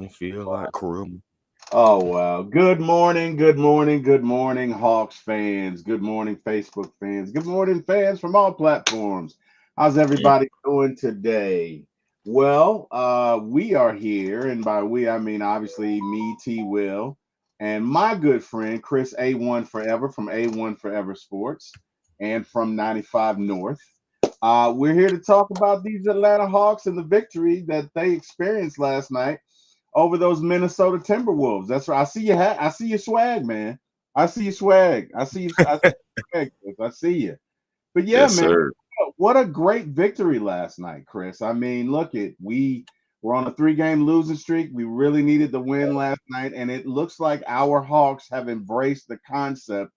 Only feel like criminal. Oh, wow. Good morning, good morning, good morning, Hawks fans. Good morning, Facebook fans. Good morning, fans from all platforms. How's Yeah. everybody doing today? Well, we are here, and by we, I mean obviously me, TWil, and my good friend, Chris A1 Forever from A1 Forever Sports and from 95 North. We're here to talk about these Atlanta Hawks and the victory that they experienced last night over those Minnesota Timberwolves. That's right. I see your hat. I see your swag, man. I see your swag. I see you. I see your swag, Chris. I see you. But yeah, Yes, man, sir. what a great victory last night, Chris. I mean, look it. We were on a three-game losing streak. We really needed the win last night, and it looks like our Hawks have embraced the concept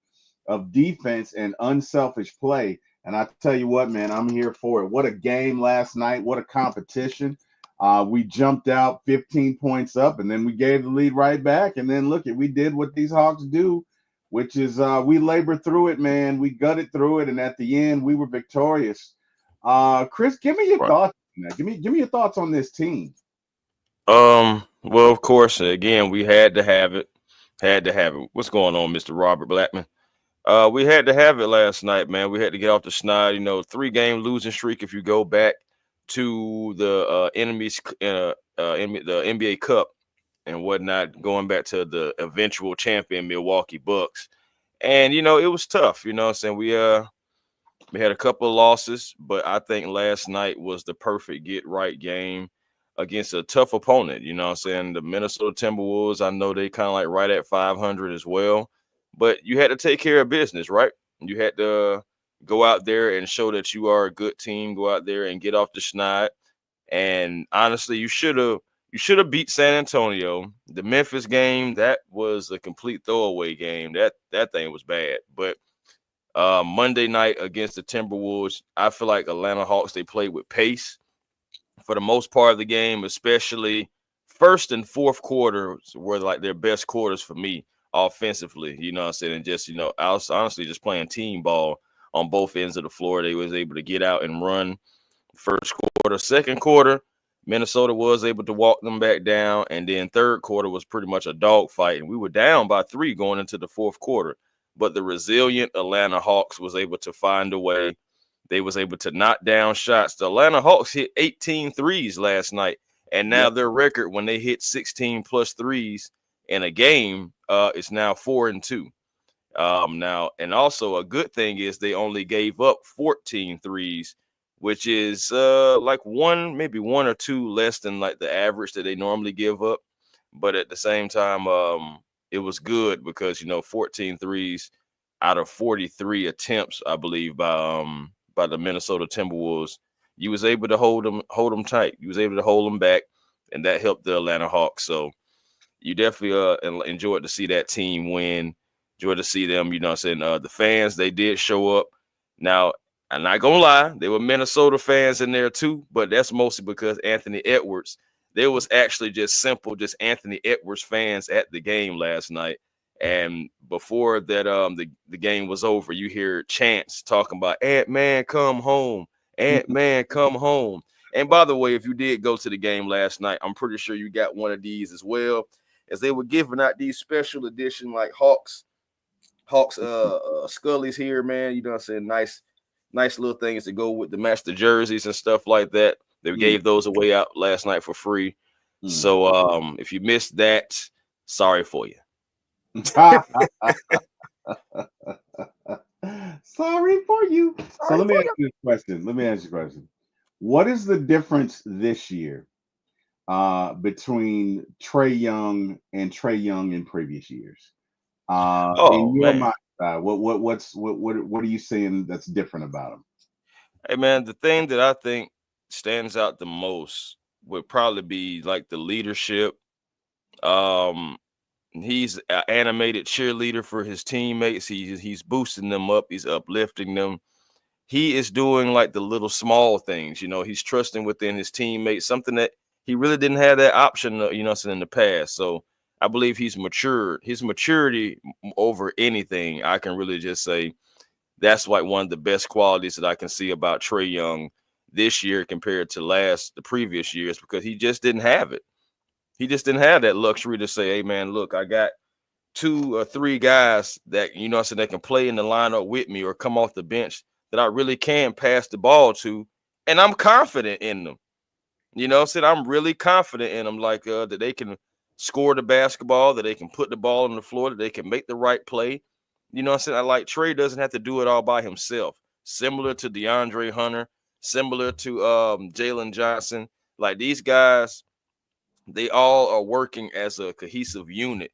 of defense and unselfish play. And I tell you what, man, I'm here for it. What a game last night. What a competition. We jumped out 15 points up, and then we gave the lead right back. And then look, we did what these Hawks do, which is we labored through it, man. We gutted through it, and at the end, we were victorious. Chris, give me your Right. thoughts on that. Give me your thoughts on this team. Well, of course, again, we had to have it. Had to have it. What's going on, Mr. Robert Blackman? We had to have it last night, man. We had to get off the schneid. 3-game losing streak. If you go back to the the NBA Cup and whatnot, going back to the eventual champion Milwaukee Bucks, and it was tough. What I'm saying, we had a couple of losses, but I think last night was the perfect get right game against a tough opponent. What I'm saying, the Minnesota Timberwolves, I know they kind of like right at 500 as well, but you had to take care of business, right? You had to go out there and show that you are a good team, go out there and get off the schneid. And honestly, you should have beat San Antonio. The Memphis game, that was a complete throwaway game. That thing was bad. But Monday night against the Timberwolves, I feel like Atlanta Hawks, they played with pace for the most part of the game, especially first and fourth quarters were like their best quarters for me offensively. What I'm saying? And just, I was honestly just playing team ball on both ends of the floor. They was able to get out and run first quarter. Second quarter, Minnesota was able to walk them back down. And then third quarter was pretty much a dogfight. And we were down by 3 going into the fourth quarter. But the resilient Atlanta Hawks was able to find a way. They was able to knock down shots. The Atlanta Hawks hit 18 threes last night. And now Yep. their record when they hit 16 plus threes in a game is now 4-2. Now, and also a good thing is they only gave up 14 threes, which is like maybe one or two less than like the average that they normally give up. But at the same time, it was good because 14 threes out of 43 attempts, I believe, by the Minnesota Timberwolves. You was able to hold them tight. You was able to hold them back, and that helped the Atlanta Hawks. So you definitely enjoyed to see that team win. Enjoyed to see them. What I'm saying, the fans, they did show up. Now, I'm not gonna lie, there were Minnesota fans in there too, but that's mostly because Anthony Edwards. There was actually just Anthony Edwards fans at the game last night. And before that, the game was over, you hear chants talking about Ant Man come home, Ant Man come home. And by the way, if you did go to the game last night, I'm pretty sure you got one of these as well, as they were giving out these special edition like Hawks Scullies here, man. What I'm saying? Nice little things to go with the match the jerseys and stuff like that. They Mm, gave those away out last night for free. mm. So if you missed that, sorry for you. Sorry for you. So Sorry let me for ask you. you a question. Let me ask you a question. What is the difference this year between Trey Young and Trey Young in previous years? In Oh your man. mind, what are you saying that's different about him? Hey man, the thing that I think stands out the most would probably be like the leadership. Um he's an animated cheerleader for his teammates. He's boosting them up, he's uplifting them. He is doing like the little small things. He's trusting within his teammates, something that he really didn't have that option, in the past. So I believe he's matured. His maturity over anything, I can really just say that's like one of the best qualities that I can see about Trey Young this year compared to the previous years, because he just didn't have it. He just didn't have that luxury to say, hey man, look, I got 2 or 3 guys that so they can play in the lineup with me or come off the bench that I really can pass the ball to, and I'm confident in them. Said I'm really confident in them, like that they can score the basketball, that they can put the ball on the floor, that they can make the right play. I like Trey doesn't have to do it all by himself. Similar to DeAndre Hunter, similar to Jalen Johnson. Like these guys, they all are working as a cohesive unit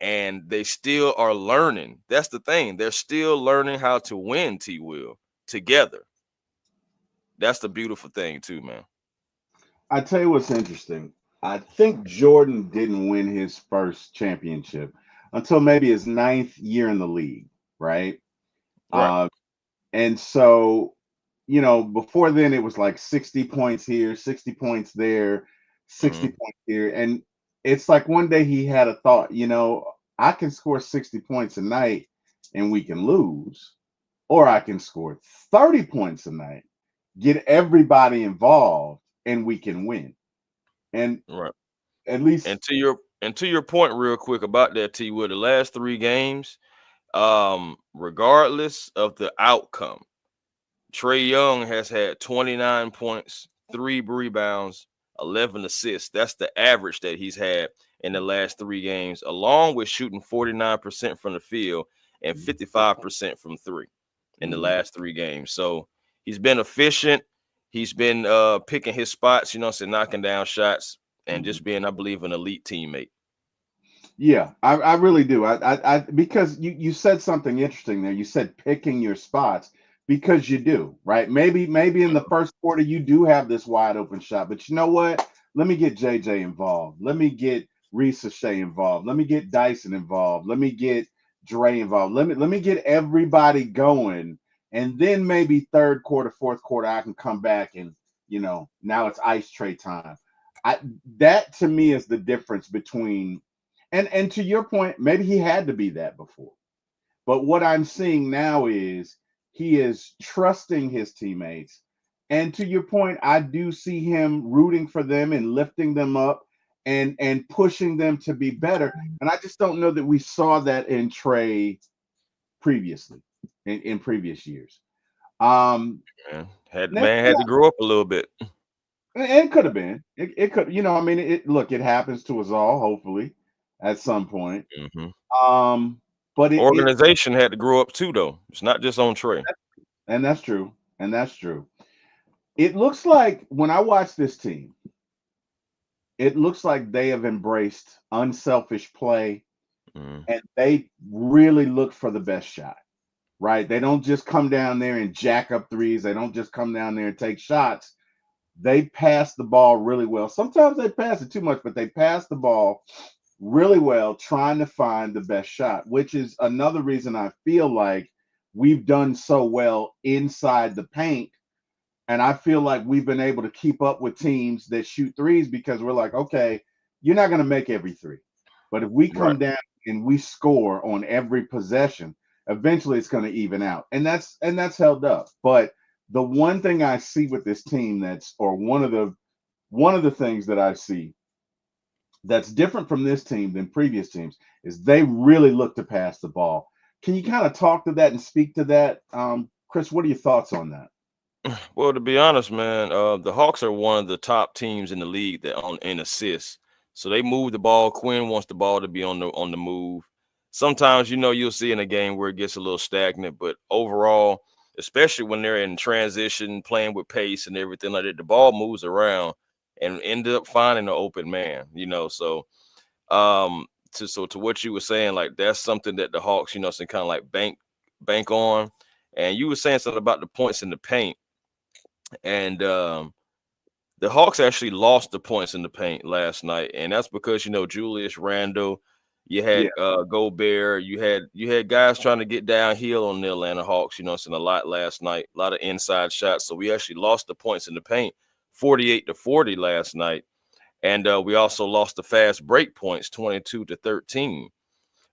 and they still are learning. That's the thing. They're still learning how to win, TWil, together. That's the beautiful thing too, man. I tell you what's interesting. I think Jordan didn't win his first championship until maybe his ninth year in the league, right? Right. Uh, and so, before then it was like 60 points here, 60 points there, 60 Hmm. points here. And it's like one day he had a thought, I can score 60 points a night and we can lose, or I can score 30 points a night, get everybody involved, and we can win. And Right. at And least, to your point, real quick about that, TWil, the last 3 games, regardless of the outcome, Trey Young has had 29 points, 3 rebounds, 11 assists. That's the average that he's had in the last 3 games, along with shooting 49% from the field and 55% from three in the mm, last 3 games. So he's been efficient. He's been picking his spots, knocking down shots and mm. just being, I believe, an elite teammate. Yeah, I really do. Because you said something interesting there. You said picking your spots because you do, right? Maybe in the first quarter you do have this wide open shot, but you know what? Let me get JJ involved. Let me get Risa Shea involved. Let me get Dyson involved. Let me get Dre involved. Let me get everybody going, and then maybe third quarter, fourth quarter, I can come back and now it's ice tray time. I That to me is the difference between, and to your point, maybe he had to be that before. But what I'm seeing now is he is trusting his teammates. And to your point, I do see him rooting for them and lifting them up and pushing them to be better. And I just don't know that we saw that in Trey previously, in previous years. Um, Man, had the now, man had to grow up a little bit. it could have been. It could, I mean, look, it happens to us all, hopefully, at some point. Hmm. Um, but it Organization had to grow up too, though. It's not just on Trey. and that's true. And that's true. It looks like when I watch this team, it looks like they have embraced unselfish play Mm. and they really look for the best shot, right? They don't just come down there and jack up threes. They don't just come down there and take shots. They pass the ball really well. Sometimes they pass it too much, but they pass the ball really well, trying to find the best shot, which is another reason I feel like we've done so well inside the paint. And I feel like we've been able to keep up with teams that shoot threes because we're like, okay, you're not going to make every three. But if we Right. come down and we score on every possession, eventually it's going to even out. And that's held up. But the one thing I see with this team or one of the things that I see that's different from this team than previous teams is they really look to pass the ball. Can you kind of talk to that and speak to that? Chris, what are your thoughts on that? Well, to be honest, man, the Hawks are one of the top teams in the league that on in assists. So they move the ball. Quinn wants the ball to be on the move. Sometimes, you'll see in a game where it gets a little stagnant, but overall, especially when they're in transition, playing with pace and everything like that, the ball moves around and end up finding an open man. To what you were saying, like that's something that the Hawks, some kind of like bank on. And you were saying something about the points in the paint. And the Hawks actually lost the points in the paint last night, and that's because Julius Randle, you Yeah. had Gobert, you had guys trying to get downhill on the Atlanta Hawks. It's a lot last night, a lot of inside shots. So we actually lost the points in the paint, 48-40 last night, and we also lost the fast break points, 22-13.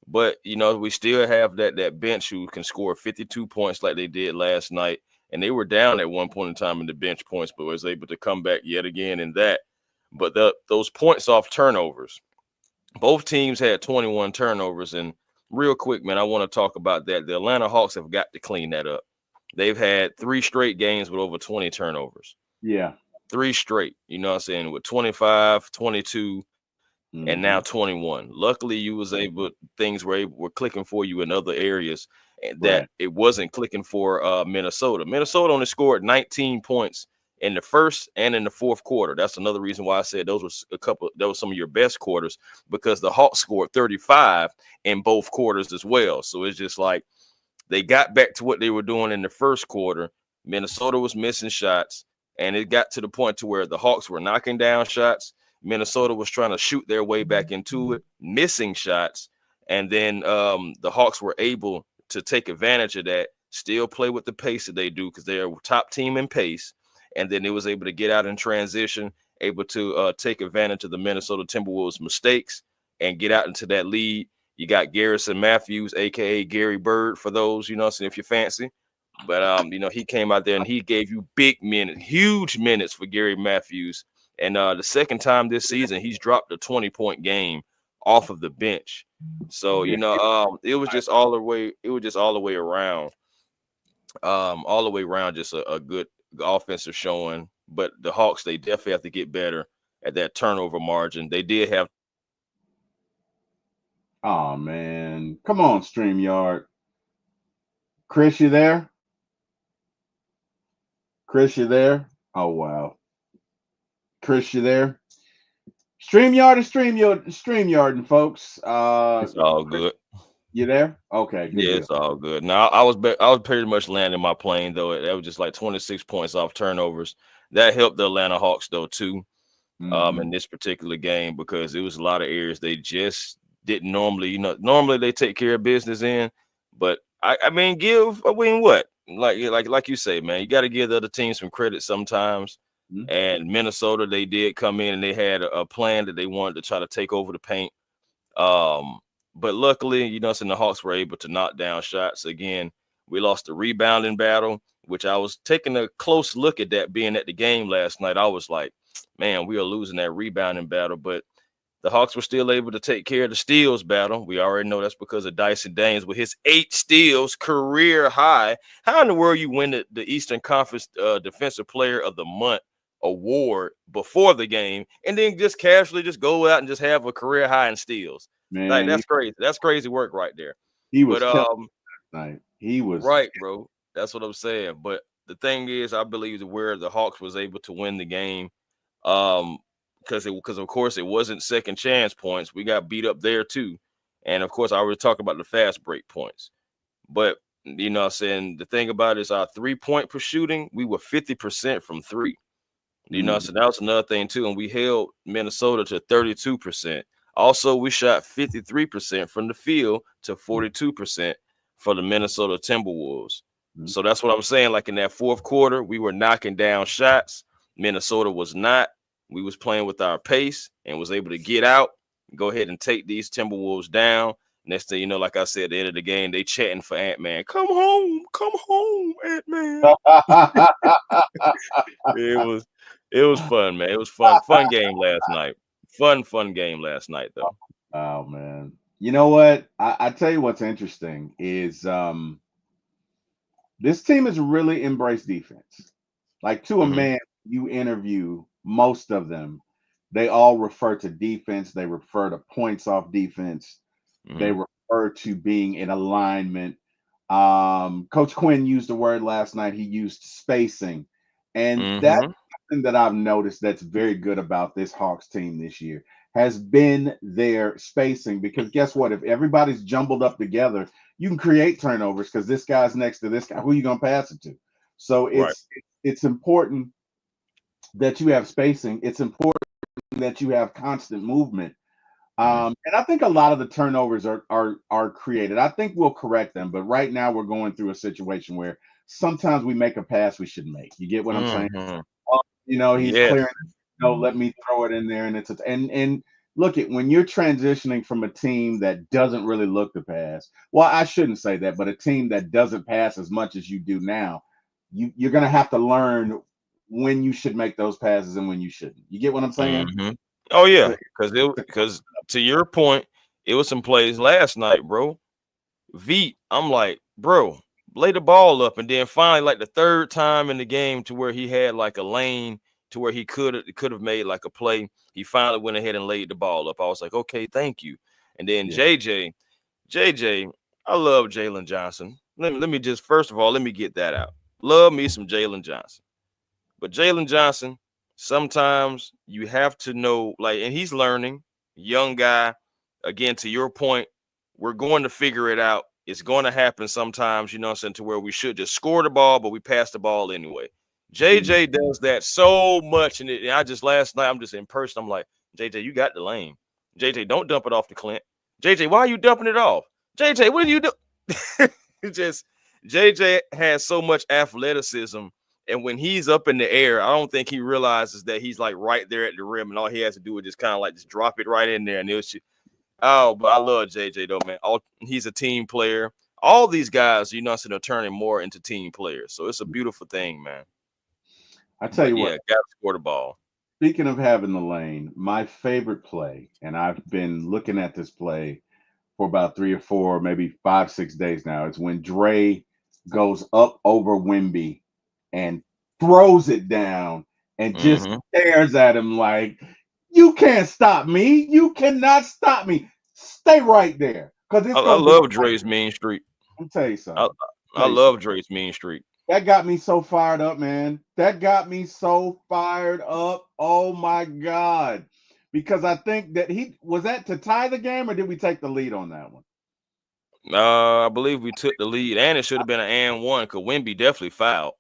But we still have that bench who can score 52 points like they did last night, and they were down at one point in time in the bench points, but was able to come back yet again in that. But those points off turnovers, both teams had 21 turnovers. And real quick, man, I want to talk about that. The Atlanta Hawks have got to clean that up. They've had 3 straight games with over 20 turnovers. Yeah. 3 straight, you know what I'm saying, with 25, 22, and now Mm-hmm. 21. Luckily, you was able were clicking for you in other areas, and that Right. it wasn't clicking for Minnesota. Minnesota only scored 19 points in the first and in the fourth quarter. That's another reason why I said that was some of your best quarters, because the Hawks scored 35 in both quarters as well. So it's just like they got back to what they were doing in the first quarter. Minnesota was missing shots, and it got to the point to where the Hawks were knocking down shots. Minnesota was trying to shoot their way back into it, missing shots, and then the Hawks were able to take advantage of that, still play with the pace that they do because they're a top team in pace, and then they was able to get out in transition, able to take advantage of the Minnesota Timberwolves mistakes and get out into that lead. You got Garrison Matthews, aka Gary Bird, for those, you know, so if you're fancy. But he came out there and he gave you big minutes, huge minutes for Gary Matthews. And the second time this season, he's dropped a 20-point game off of the bench. So, Yeah. it was just all the way, all the way around. All the way around, just a good offensive showing. But the Hawks, they definitely have to get better at that turnover margin. They did have. Oh man. Come on, StreamYard. Chris, you there? Chris, you there? Oh wow. Chris, you there? StreamYard and StreamYard, folks. It's all Chris, good. you there? Okay, good Yeah, deal. it's all good. Now I was pretty much landing my plane though. That was just like 26 points off turnovers. That helped the Atlanta Hawks though too, Mm-hmm. in this particular game, because it was a lot of areas they just didn't normally. Normally they take care of business in, but what? Like you say, man, you got to give the other teams some credit sometimes. Mm-hmm. And Minnesota, they did come in and they had a plan that they wanted to try to take over the paint. But luckily, so the Hawks were able to knock down shots. Again, we lost the rebounding battle, which I was taking a close look at that being at the game last night. I was like, man, we are losing that rebounding battle. But the Hawks were still able to take care of the steals battle. We already know that's because of Dyson Daniels with his 8 steals, career high. How in the world you win the Eastern Conference Defensive Player of the Month award before the game and then just casually just go out and just have a career high in steals? Like, Man, that's crazy. That's crazy work right there. he But was killing tonight. He was. right, bro. That's what I'm saying. But the thing is, I believe that where the Hawks was able to win the game, um, because of course it wasn't second chance points. We got beat up there too. And of course, I already talked about the fast break points. But what I'm saying, the thing about it is our 3-point per shooting, we were 50% from three. Mm, So that was another thing too. And we held Minnesota to 32%. Also, we shot 53% from the field to 42% for the Minnesota Timberwolves. mm. So that's what I'm saying. Like in that fourth quarter, we were knocking down shots. Minnesota was not. We was playing with our pace and was able to get out, go ahead and take these Timberwolves down. Next thing you know, like I said, at the end of the game, they chatting for Ant-Man. Come home, Ant-Man. It was fun, man. It was fun game last night. Fun game last night, though. Oh man. You know what? I tell you what's interesting is this team has really embraced defense. Like to a Hmm. man, you interview most of them, they all refer to defense. They refer to points off defense. They Hmm. refer to being in alignment. Coach Quinn used the word last night. He used spacing, and that's Hmm. something that I've noticed that's very good about this Hawks team this year has been their spacing. Because guess what? If everybody's jumbled up together, you can create turnovers because this guy's next to this guy. Who are you gonna pass it to? So Right. it's important that you have spacing. It's important that you have constant movement. Hmm. And I think a lot of the turnovers are created. I think we'll correct them, but right now we're going through a situation where sometimes we make a pass we should make. You get what I'm saying? Hmm. He's Yes. clearing. No, let me throw it in there, and and look at when you're transitioning from a team that doesn't really look to pass. Well, I shouldn't say that, but a team that doesn't pass as much as you do now, you're going to have to learn when you should make those passes and when you shouldn't. You get what I'm saying? Mhm. Oh So, yeah, because to your point, it was some plays last night, bro. V, I'm like, bro, lay the ball up, and then finally, like the third time in the game, to where he had like a lane to where he could have made like a play. He finally went ahead and laid the ball up. I was like, okay, thank you. And then yeah. JJ, I love Jalen Johnson. Let me just first of all let me get that out. Love me some Jalen Johnson. But Jalen Johnson, sometimes you have to know, like, and he's learning, young guy. Again, to your point, we're going to figure it out. It's going to happen sometimes, you know what I'm saying, to where we should just score the ball, but we pass the ball anyway. Mhm. JJ does that so much. And I just last night, I'm just in person. I'm like, JJ, you got the lane. JJ, don't dump it off to Clint. JJ, why are you dumping it off? JJ, what are you doing? It's just JJ has so much athleticism, and when he's up in the air, I don't think he realizes that he's like right there at the rim, and all he has to do is just kind of like just drop it right in there. And it was, oh, but I love JJ though, man. He's a team player. All these guys, you know, so they're turning more into team players. So it's a beautiful thing, man. I tell But you what, yeah, got to score the ball. speaking of having the lane, my favorite play, and I've been looking at this play for about 3 or 4, maybe 5, 6 days now. It's when Dre goes up over Wimby and throws it down and just Hmm. stares at him like, "You can't stop me. You cannot stop me. Stay right there, because it's I gonna be." love Dre's mean streak. Let me tell you I, something. I love Dre's mean streak. That got me so fired up, man. That got me so fired up. Oh my god! Because I think that he was that to tie the game, or did we take the lead on that one? I believe we took the lead, and it should have been an and one because Wimby definitely fouled.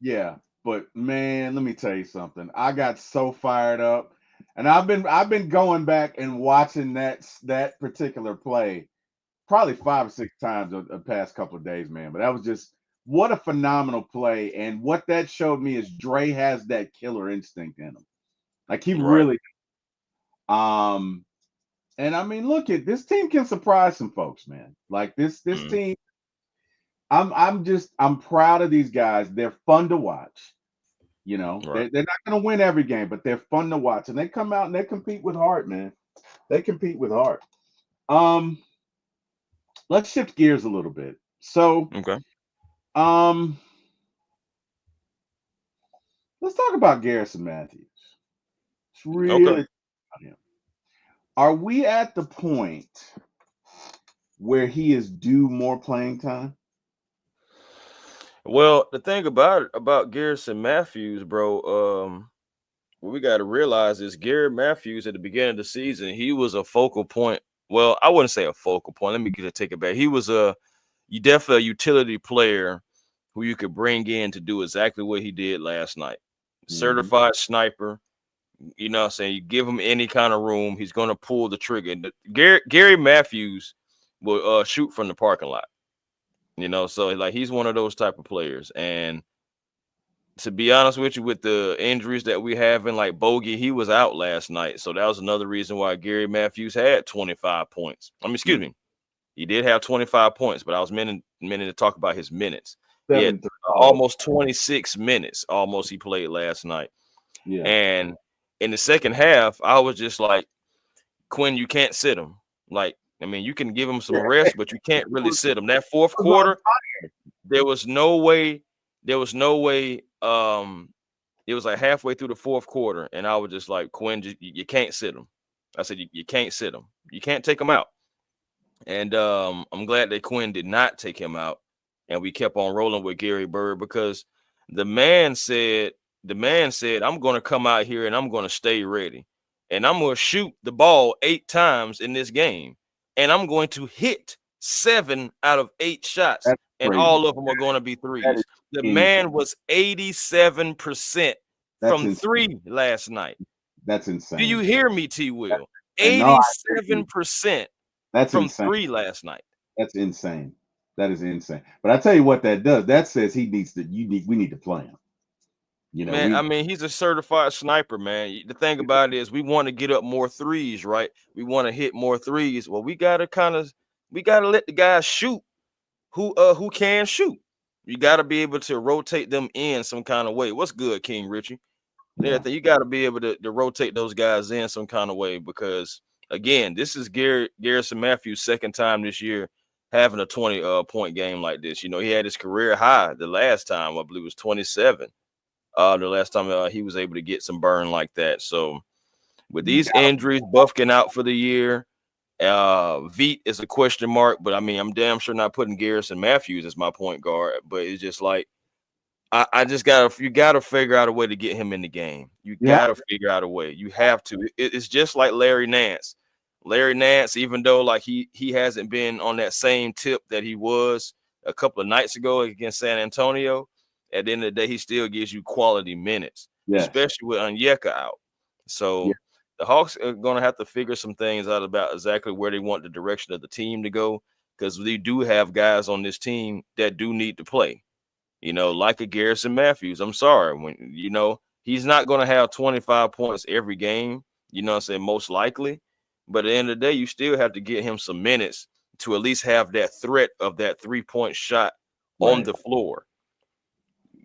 Yeah, but man, let me tell you something. I got so fired up, and I've been going back and watching that particular play probably 5 or 6 times the past couple of days, man. But that was just what a phenomenal play, and what that showed me is Dre has that killer instinct in him. Like he Right. really, um, and I mean, look at this team can surprise some folks, man. Like this Mm, team, I'm proud of these guys. They're fun to watch. You know, right. they're not going to win every game, but they're fun to watch, and they come out and they compete with heart, man. They compete with heart. Um, let's shift gears a little bit. So, Okay. um, let's talk about Garrison Matthews. It's Okay. really are we at the point where he is due more playing time? Well, the thing about Garrison Matthews, bro, what we got to realize is Garrett Matthews at the beginning of the season, he was a focal point. Well, I wouldn't say a focal point. Let me take it back. He was you definitely a utility player who you could bring in to do exactly what he did last night. Hmm. Certified sniper. You know what I'm saying? You give him any kind of room, he's going to pull the trigger. And Gary Matthews will shoot from the parking lot. You know, so like he's one of those type of players. And to be honest with you, with the injuries that we have in like Bogey, he was out last night. So that was another reason why Gary Matthews had 25 points. I mean, excuse me, he did have 25 points, but I was meaning to talk about his minutes. He had 7-3. Oh, almost 26 minutes, almost he played last night. yeah. And in the second half, I was just like, Quinn, you can't sit him. Like, I mean, you can give him some Yeah. rest, but you can't really sit him. That fourth It was quarter, there was no way, there was no way. It was like halfway through the fourth quarter, and I was just like, Quinn, you can't sit him. I said, you can't sit him. You can't take him out. And I'm glad that Quinn did not take him out, and we kept on rolling with Gary Bird because the man said, I'm going to come out here and I'm going to stay ready, and I'm going to shoot the ball 8 times in this game, and I'm going to hit 7 out of 8 shots, That's and crazy. all of them are going to be That is threes. The in, man was 87% that's from in, three last night. that's Do you insane. hear me, T. Will? And no, I hear you. 87% That's from insane. three last night. That's insane. That is insane. But I tell you what that does. That says he needs to. We need to play him. You know, Man, I we. mean, he's a certified sniper, man. The thing about it is we want to get up more threes, right? We want to hit more threes. Well, we gotta let the guys shoot who can shoot. You got to be able to rotate them in some kind of way. What's good, King Richie? Yeah, Yeah. you got to be able to rotate those guys in some kind of way because again, this is Garrison Matthews' second time this year having a 20 point game like this. You know, he had his career high the last time, I believe it was 27. The last time he was able to get some burn like that. So with You these injuries, Buffkin out for the year. Veet is a question mark, but I mean, I'm damn sure not putting Garrison Matthews as my point guard. But it's just like I just you gotta figure out a way to get him in the game. You yeah, gotta figure out a way. You have to. It's just like Larry Nance. Larry Nance, even though like he hasn't been on that same tip that he was a couple of nights ago against San Antonio, at the end of the day, he still gives you quality minutes, yes. especially with Onyeka out. Yeah. So the Hawks are gonna have to figure some things out about exactly where they want the direction of the team to go because they do have guys on this team that do need to play, like a Garrison Matthews. I'm sorry. He's not going to have 25 points every game, what I'm saying, most likely. But at the end of the day, you still have to get him some minutes to at least have that threat of that 3-point shot on Right. the floor.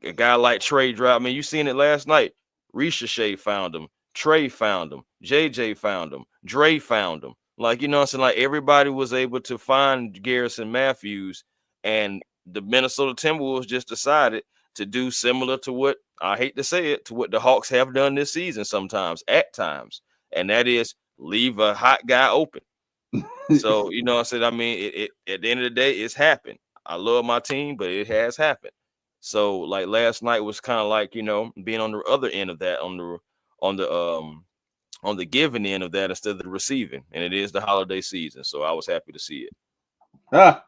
A guy like Trey Drive, I mean, you seen it last night. Ricochet found him. Trey found him. JJ found him. Dre found him. Like, what I'm saying? Like, everybody was able to find Garrison Matthews, and the Minnesota Timberwolves just decided to do similar to what, I hate to say it, to what the Hawks have done this season sometimes, at times. And that is leave a hot guy open. So, I said, I mean, it at the end of the day, it's happened. I love my team, but it has happened. So, like last night was kind of like, being on the other end of that, on the on the giving end of that instead of the receiving. And it is the holiday season. So I was happy to see Ah,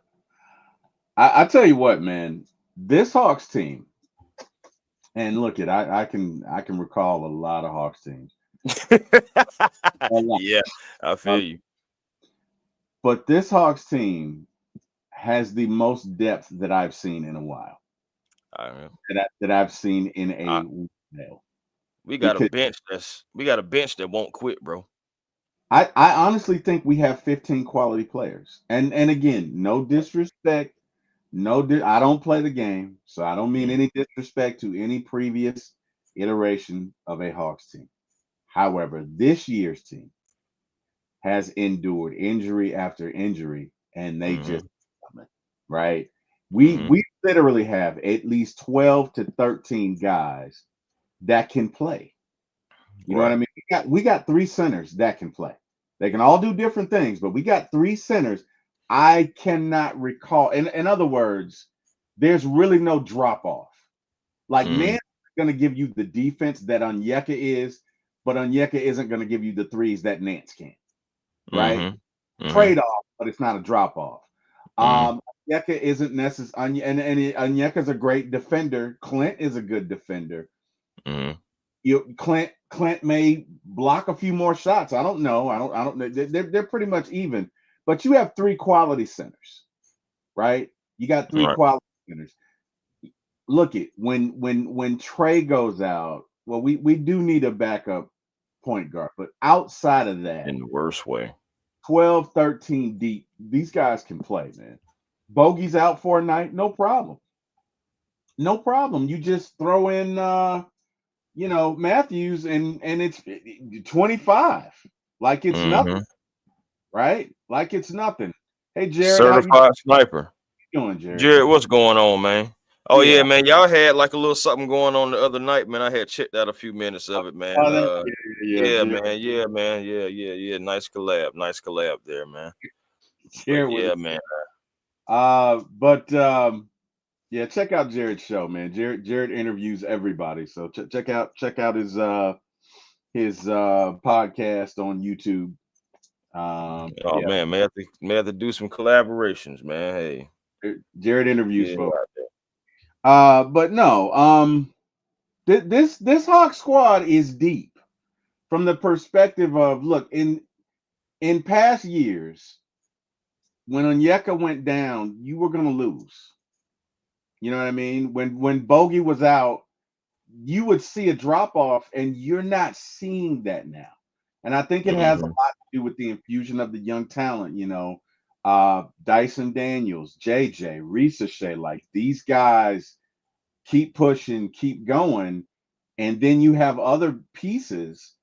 I tell you what, man, this Hawks team, and look it, I can recall a lot of Hawks teams. it. A lot. Yeah, I Um, feel you. but this Hawks team has the most depth that I've seen in a while. I, That I've seen in I a while. we got a Because bench that won't quit, bro. I honestly think we have 15 quality players. And again, no disrespect. I don't play the game, so I don't mean Mm, any disrespect to any previous iteration of a Hawks team. However, this year's team has endured injury after injury, and they mm-hmm, just coming, right. We mm-hmm. we literally have at least 12 to 13 guys that can play. You know what I Right. mean? We got three centers that can play. They can all do different things, but we got three centers. I cannot recall. In other words, there's really no drop off. Like Mm-hmm, Nance is going to give you the defense that Onyeka is, but Onyeka isn't going to give you the threes that Nance can. Right? mm-hmm, mm-hmm, Trade off, but it's not a drop off. mm-hmm, Onyeka isn't necessary, and Onyeka's a great defender. Clint is a good defender. mm-hmm. Clint may block a few more shots. I don't know. I don't know. They're pretty much even. But you have three quality centers, right? You got three Right. quality centers. Look it when Trey goes out. Well, we do need a backup point guard, but outside of that, In the worst way. 12, 13 deep, these guys can play, man. Bogey's out for a night, no problem. No problem. You just throw in Matthews and it's 25. Like it's nothing, Mm-hmm. right? Like it's nothing. Hey Jared, how you Certified sniper. doing, Jared? Jared, what's going on, man? Oh yeah, Yeah. man. Y'all had like a little something going on the other night, man. I had checked out a few minutes of it, man. Yeah, Yeah, Jared, man. Yeah, man. Yeah, yeah, yeah. Nice collab. Nice collab there, man. But Jared with yeah, it. man. But yeah, check out Jared's show, man. Jared interviews everybody. So check out his podcast on YouTube. Oh Yeah, man, may have to do some collaborations, man. Hey, Jared interviews yeah, folks. But no, this Hawk squad is deep from the perspective of look in past years when Onyeka went down, you were gonna lose. You know what I mean? When Bogey was out, you would see a drop off, and you're not seeing that now. And I think it has a hmm lot to do with the infusion of the young talent. Dyson Daniels, JJ, Risa Shea, like these guys keep pushing, keep going, and then you have other pieces.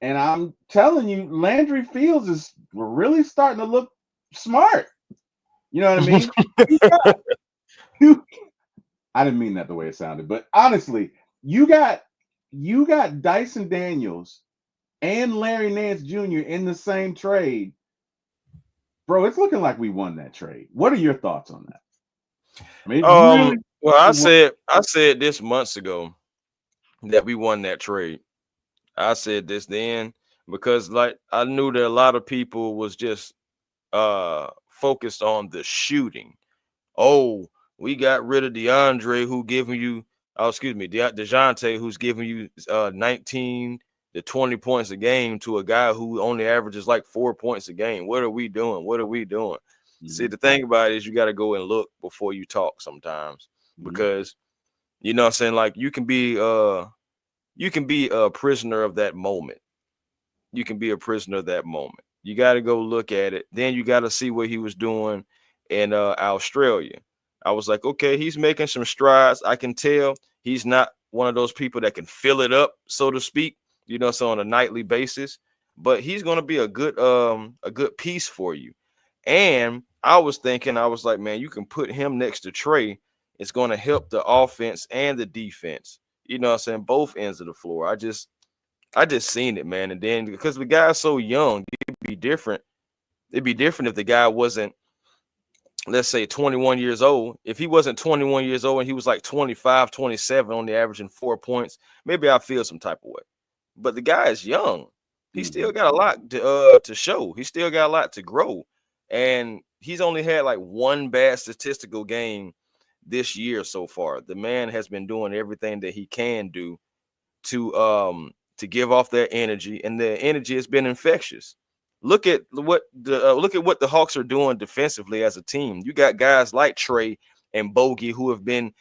And I'm telling you, Landry Fields is really starting to look smart. You know what I mean? You got, I didn't mean that the way it sounded, but honestly, you got Dyson Daniels and Larry Nance Jr. in the same trade, bro. It's looking like we won that trade. What are your thoughts on that? I mean, it really Well, I we won. said this months ago that we won that trade. I said this then because like I knew that a lot of people was just focused on the shooting. Oh, we got rid of DeAndre, who giving you, oh, excuse me, DeJounte, who's giving you 19 to 20 points a game to a guy who only averages like 4 points a game. What are we doing? What are we doing? See, Mhm, the thing about it is you got to go and look before you talk sometimes mhm, because you know what I'm saying, like you can be a prisoner of that moment. You can be a prisoner of that moment. You got to go look at it. Then you got to see what he was doing in Australia. I was like, okay, he's making some strides. I can tell he's not one of those people that can fill it up, so to speak, you know, so on a nightly basis. But he's going to be a good piece for you. And I was thinking, I was like, man, you can put him next to Trey. It's going to help the offense and the defense. You know what I'm saying? Both ends of the floor. I just seen it, man. And then because the guy's so young, it'd be different. It'd be different if the guy wasn't, let's say, 21 years old. If he wasn't 21 years old and he was like 25, 27, only averaging 4 points, maybe I feel some type of way. But the guy is young. He still mhm. got a lot to show. He still got a lot to grow. And he's only had like one bad statistical game this year so far. The man has been doing everything that he can do to give off their energy, and the energy has been infectious. Look at what the Hawks are doing defensively as a team. You got guys like Trey and Bogey who have been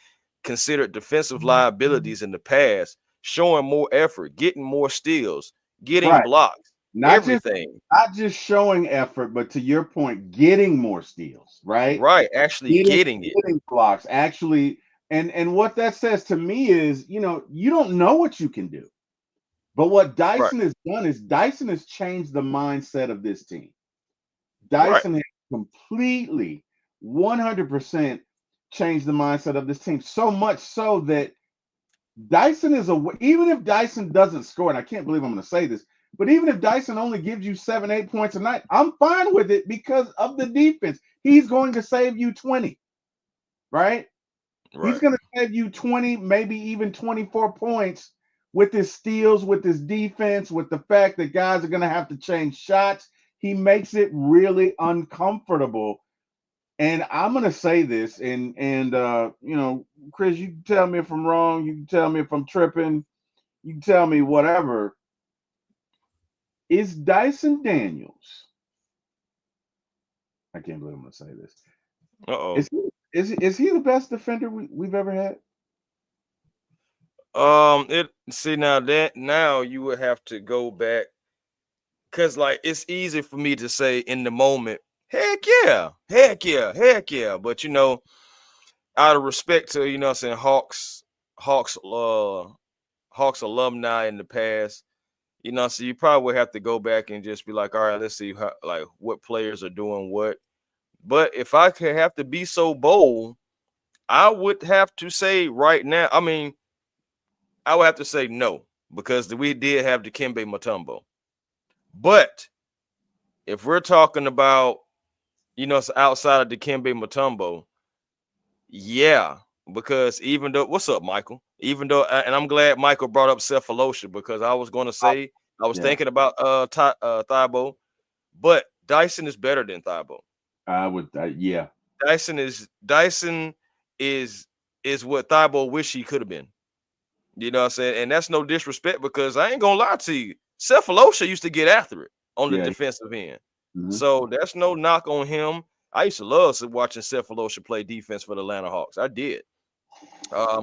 considered defensive liabilities in the past, showing more effort, getting more steals, getting Right. blocks, Not just everything. not just showing effort, but to your point, getting more steals, right? Right, actually Getting getting it. getting blocks, actually, and what that says to me is, you don't know what you can do. But what Right, Dyson has done is Dyson has changed the mindset of this team. right, Dyson has completely 100% changed the mindset of this team. So much so that Dyson is even if Dyson doesn't score, and I can't believe I'm going to say this, but even if Dyson only gives you 7, 8 points a night, I'm fine with it because of the defense. He's going to save you 20, right? He's right. going to save you 20, maybe even 24 points with his steals, with his defense, with the fact that guys are going to have to change shots. He makes it really uncomfortable. And I'm going to say this, and Chris, you can tell me if I'm wrong. You can tell me if I'm tripping. You can tell me whatever. Is Dyson Daniels? I can't believe I'm going to say this. Uh-oh. Is he the best defender we've ever had? It see now you would have to go back because like it's easy for me to say in the moment, heck yeah, heck yeah, heck yeah. But out of respect to what I'm saying, Hawks, Hawks alumni in the past, so you probably would have to go back and just be like, all right, let's see how like what players are doing what. But if I could have to be so bold, I would have to say right now. I mean, I would have to say no because we did have Dikembe Mutombo. But if we're talking about, it's outside of Dikembe Mutombo, yeah, because even though, what's up, Michael? Even though, and I'm glad Michael brought up Cephalosha because I was going to say, I was Yeah, thinking about Thibault, but Dyson is better than Thibault. I would. Yeah, Dyson is what Thibault wish he could have been. You know what I'm saying? And that's no disrespect because I ain't gonna lie to you. Cephalosha used to get after it on the yeah. defensive end. Mhm. So that's no knock on him. I used to love watching Cephalosha play defense for the Atlanta Hawks. I did.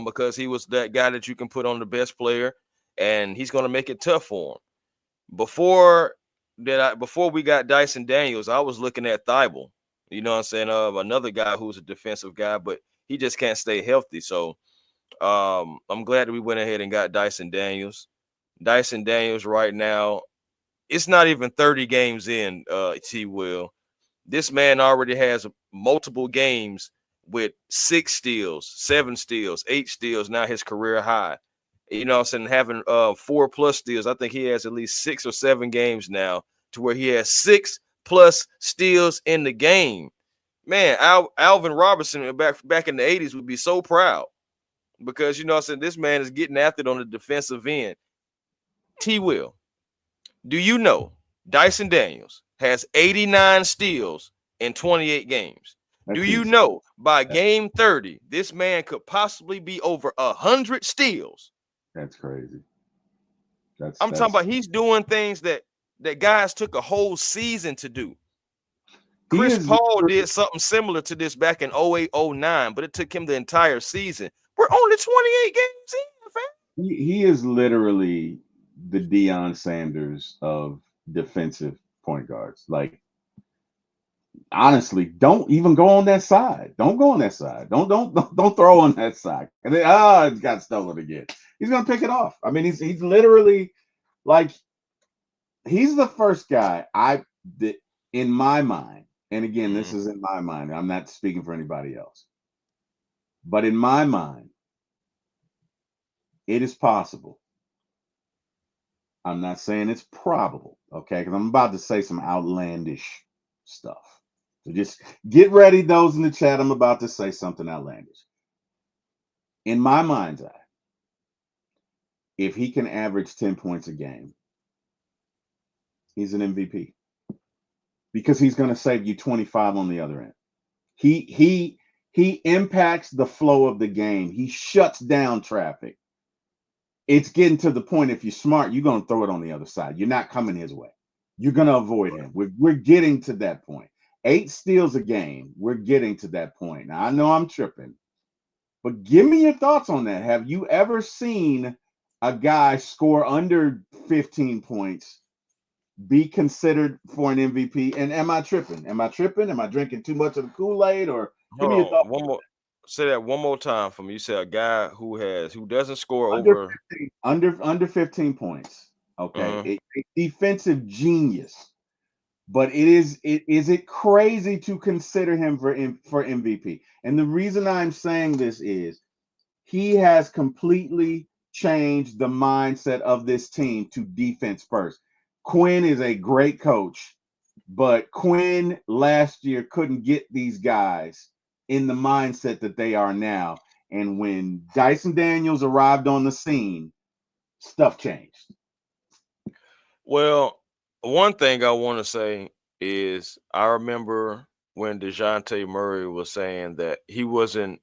Because he was that guy that you can put on the best player and he's gonna make it tough for him. Before we got Dyson Daniels, I was looking at Thibault. You know what I'm saying? Another guy who's a defensive guy, but he just can't stay healthy. So I'm glad that we went ahead and got Dyson Daniels. Dyson Daniels right now, it's not even 30 games in, TWil. This man already has multiple games with 6 steals, 7 steals, 8 steals, now his career high. You know what I'm saying? Having 4+ steals. I think he has at least 6 or 7 games now to where he has 6+ steals in the game. Man, Alvin Robertson back in the 80s would be so proud because you know what I'm saying, this man is getting after it on the defensive end. TWil, do you know Dyson Daniels has 89 steals in 28 games? Do That's you insane. know by game 30, this man could possibly be over 100 steals? That's crazy. That's I'm talking that's about he's doing things that guys took a whole season to do. he Chris is Paul did something similar to this back in 08, 09, but it took him the entire season. We're only 28 games in, fam. he is literally the Deion Sanders of defensive point guards. Like honestly, don't even go on that side. Don't go on that side. Don't throw on that side. And then it got stolen again. He's gonna pick it off. I mean, he's literally like he's the first guy that in my mind, and again, this Mm. is in my mind. I'm not speaking for anybody else, but in my mind, it is possible. I'm not saying it's probable, okay? Because I'm about to say some outlandish stuff. So just get ready, those in the chat. I'm about to say something outlandish. In my mind's eye, if he can average 10 points a game, he's an MVP because he's going to save you 25 on the other end. He impacts the flow of the game. He shuts down traffic. It's getting to the point, if you're smart, you're going to throw it on the other side. You're not coming his way. You're going to avoid him. We're getting to that point. 8 steals a game. We're getting to that point. Now, I know I'm tripping, but give me your thoughts on that. Have you ever seen a guy score under 15 points be considered for an MVP? And am I tripping? Am I tripping? Am I drinking too much of the Kool-Aid? Or give Hold me your thoughts. on, one more. Say that one more time for me. You said a guy who doesn't score Under over. 15, under 15 points. Okay. Uh, A defensive genius. But is it crazy to consider him for MVP? And the reason I'm saying this is he has completely changed the mindset of this team to defense first. Quinn is a great coach, but Quinn last year couldn't get these guys in the mindset that they are now. And when Dyson Daniels arrived on the scene, stuff changed. well, one thing I want to say is I remember when DeJounte Murray was saying that he wasn't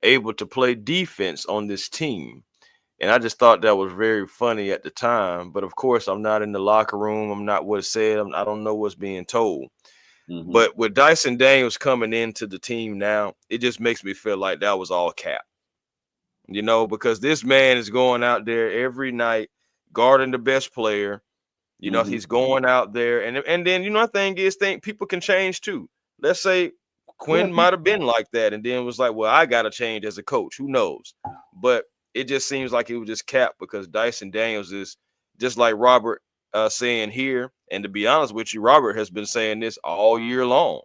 able to play defense on this team. And I just thought that was very funny at the time. But of course, I'm not in the locker room. I'm not what's said. I don't know what's being told. Mm-hmm. But with Dyson Daniels coming into the team now, it just makes me feel like that was all cap. You know, because this man is going out there every night guarding the best player. You know, Mm-hmm. he's going out there, and then you know, think people can change too. Let's say Yeah, Quinn might have been like that, and then was like, well, I got to change as a coach. Who knows? But it just seems like it was just capped because Dyson Daniels is just like Robert saying here. And to be honest with you, Robert has been saying this all year long.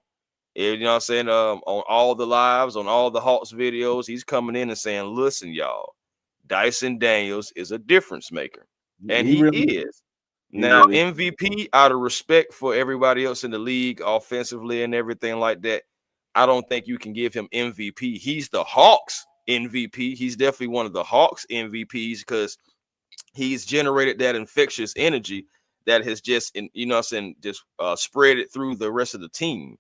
You know what I'm saying? On all the lives, on all the Hawks videos, he's coming in and saying, listen, y'all, Dyson Daniels is a difference maker. And he he really, is. he Now, really. MVP, out of respect for everybody else in the league, offensively and everything like that, I don't think you can give him MVP. He's the Hawks MVP. He's definitely one of the Hawks MVPs because he's generated that infectious energy that has just, you know what I'm saying, just spread it through the rest of the team.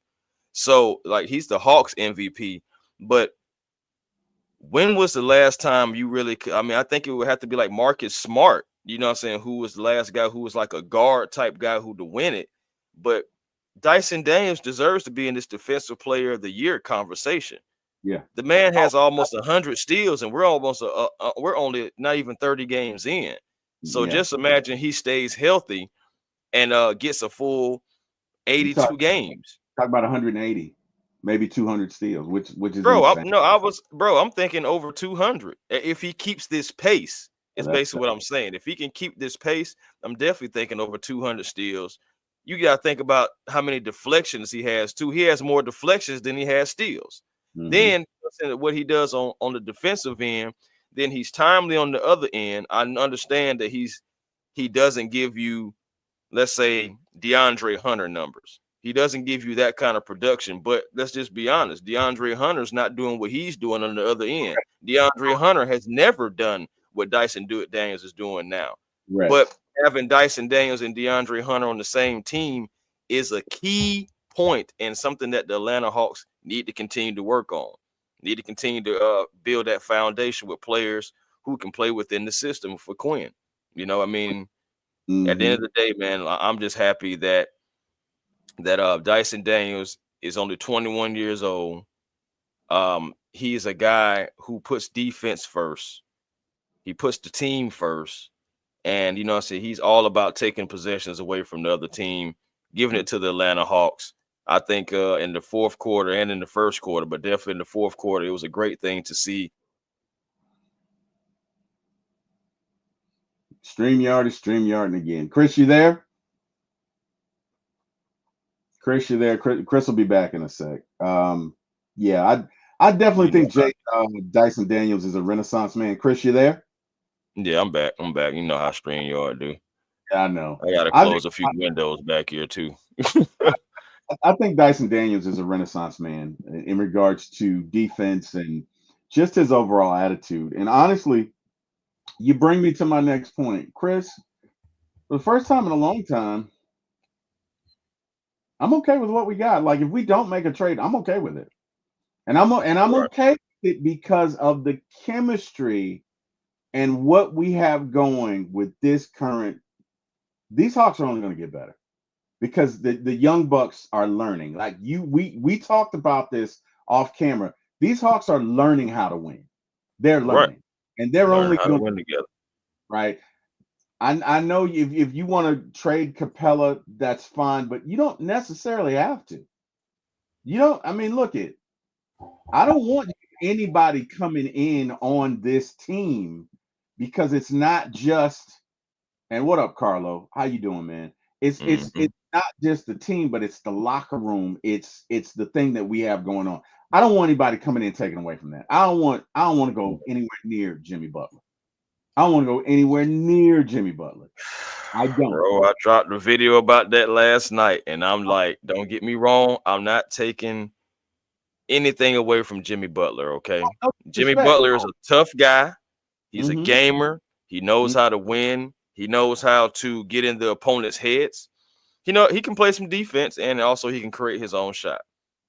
So, like, he's the Hawks MVP. But when was the last time you really I mean, I think it would have to be like Marcus Smart, you know what I'm saying, who was the last guy who was like a guard type guy who to win it. But Dyson Daniels deserves to be in this defensive player of the year conversation. Yeah. The man has almost 100 steals, and we're only not even 30 games in. So Yeah. just imagine he stays healthy and gets a full You talk 82 games. talk about 180. maybe 200 steals, which is Bro, insane. I'm thinking over 200. If he keeps this pace, Yeah, is that's basically what I'm saying. If he can keep this pace, I'm definitely thinking over 200 steals. You got to think about how many deflections he has too. He has more deflections than he has steals. hmm Then what he does on the defensive end, then he's timely on the other end. I understand that he doesn't give you, let's say, DeAndre Hunter numbers. He doesn't give you that kind of production, but let's just be honest. DeAndre Hunter's not doing what he's doing on the other end. DeAndre Hunter has never done what Daniels is doing now. right. But having Dyson Daniels and DeAndre Hunter on the same team is a key point and something that the Atlanta Hawks need to continue to work on. Need to continue to build that foundation with players who can play within the system for Quinn. I mean, at the end hmm of the day, man, I'm just happy that Dyson Daniels is only 21 years old. He's a guy who puts defense first. He puts the team first. And I say he's all about taking possessions away from the other team, giving it to the Atlanta Hawks. I think in the fourth quarter and in the first quarter, but definitely in the fourth quarter, it was a great thing to see. StreamYard is StreamYarding again. Chris, you there? Chris, you there? Chris will be back in a sec. Yeah, I definitely You know, think Dyson Daniels is a renaissance man. Chris, you there? yeah, I'm back. I'm back. You know how StreamYard do. Yeah, I know. I gotta I think close a few windows back here too. I think Dyson Daniels is a renaissance man in regards to defense and just his overall attitude. And honestly, you bring me to my next point, Chris. For the first time in a long time, I'm okay with what we got. Like if we don't make a trade, I'm okay with it, and I'm Right. okay with it because of the chemistry and what we have going with this current. These Hawks are only going to get better because the young bucks are learning. Like we talked about this off camera. These Hawks are learning how to win. They're Right. learning, and they're Learn only how to going win together. right. I know if you want to trade Capella, that's fine, but you don't necessarily have to. You don't. I mean, look it. I don't want anybody coming in on this team because it's not just. And what up, Carlo? How you doing, man? It's it's Hmm. it's not just the team, but it's the locker room. It's the thing that we have going on. I don't want anybody coming in taking away from that. I don't want to go anywhere near Jimmy Butler. I don't want to go anywhere near Jimmy Butler. I don't. Bro, I dropped a video about that last night, and I'm like, don't get me wrong, I'm not taking anything away from Jimmy Butler, okay? No Jimmy respect. Butler is a tough guy. He's a Mm-hmm. gamer. He knows how to win. He knows how to get in the opponent's heads. He can play some defense, and also he can create his own shot.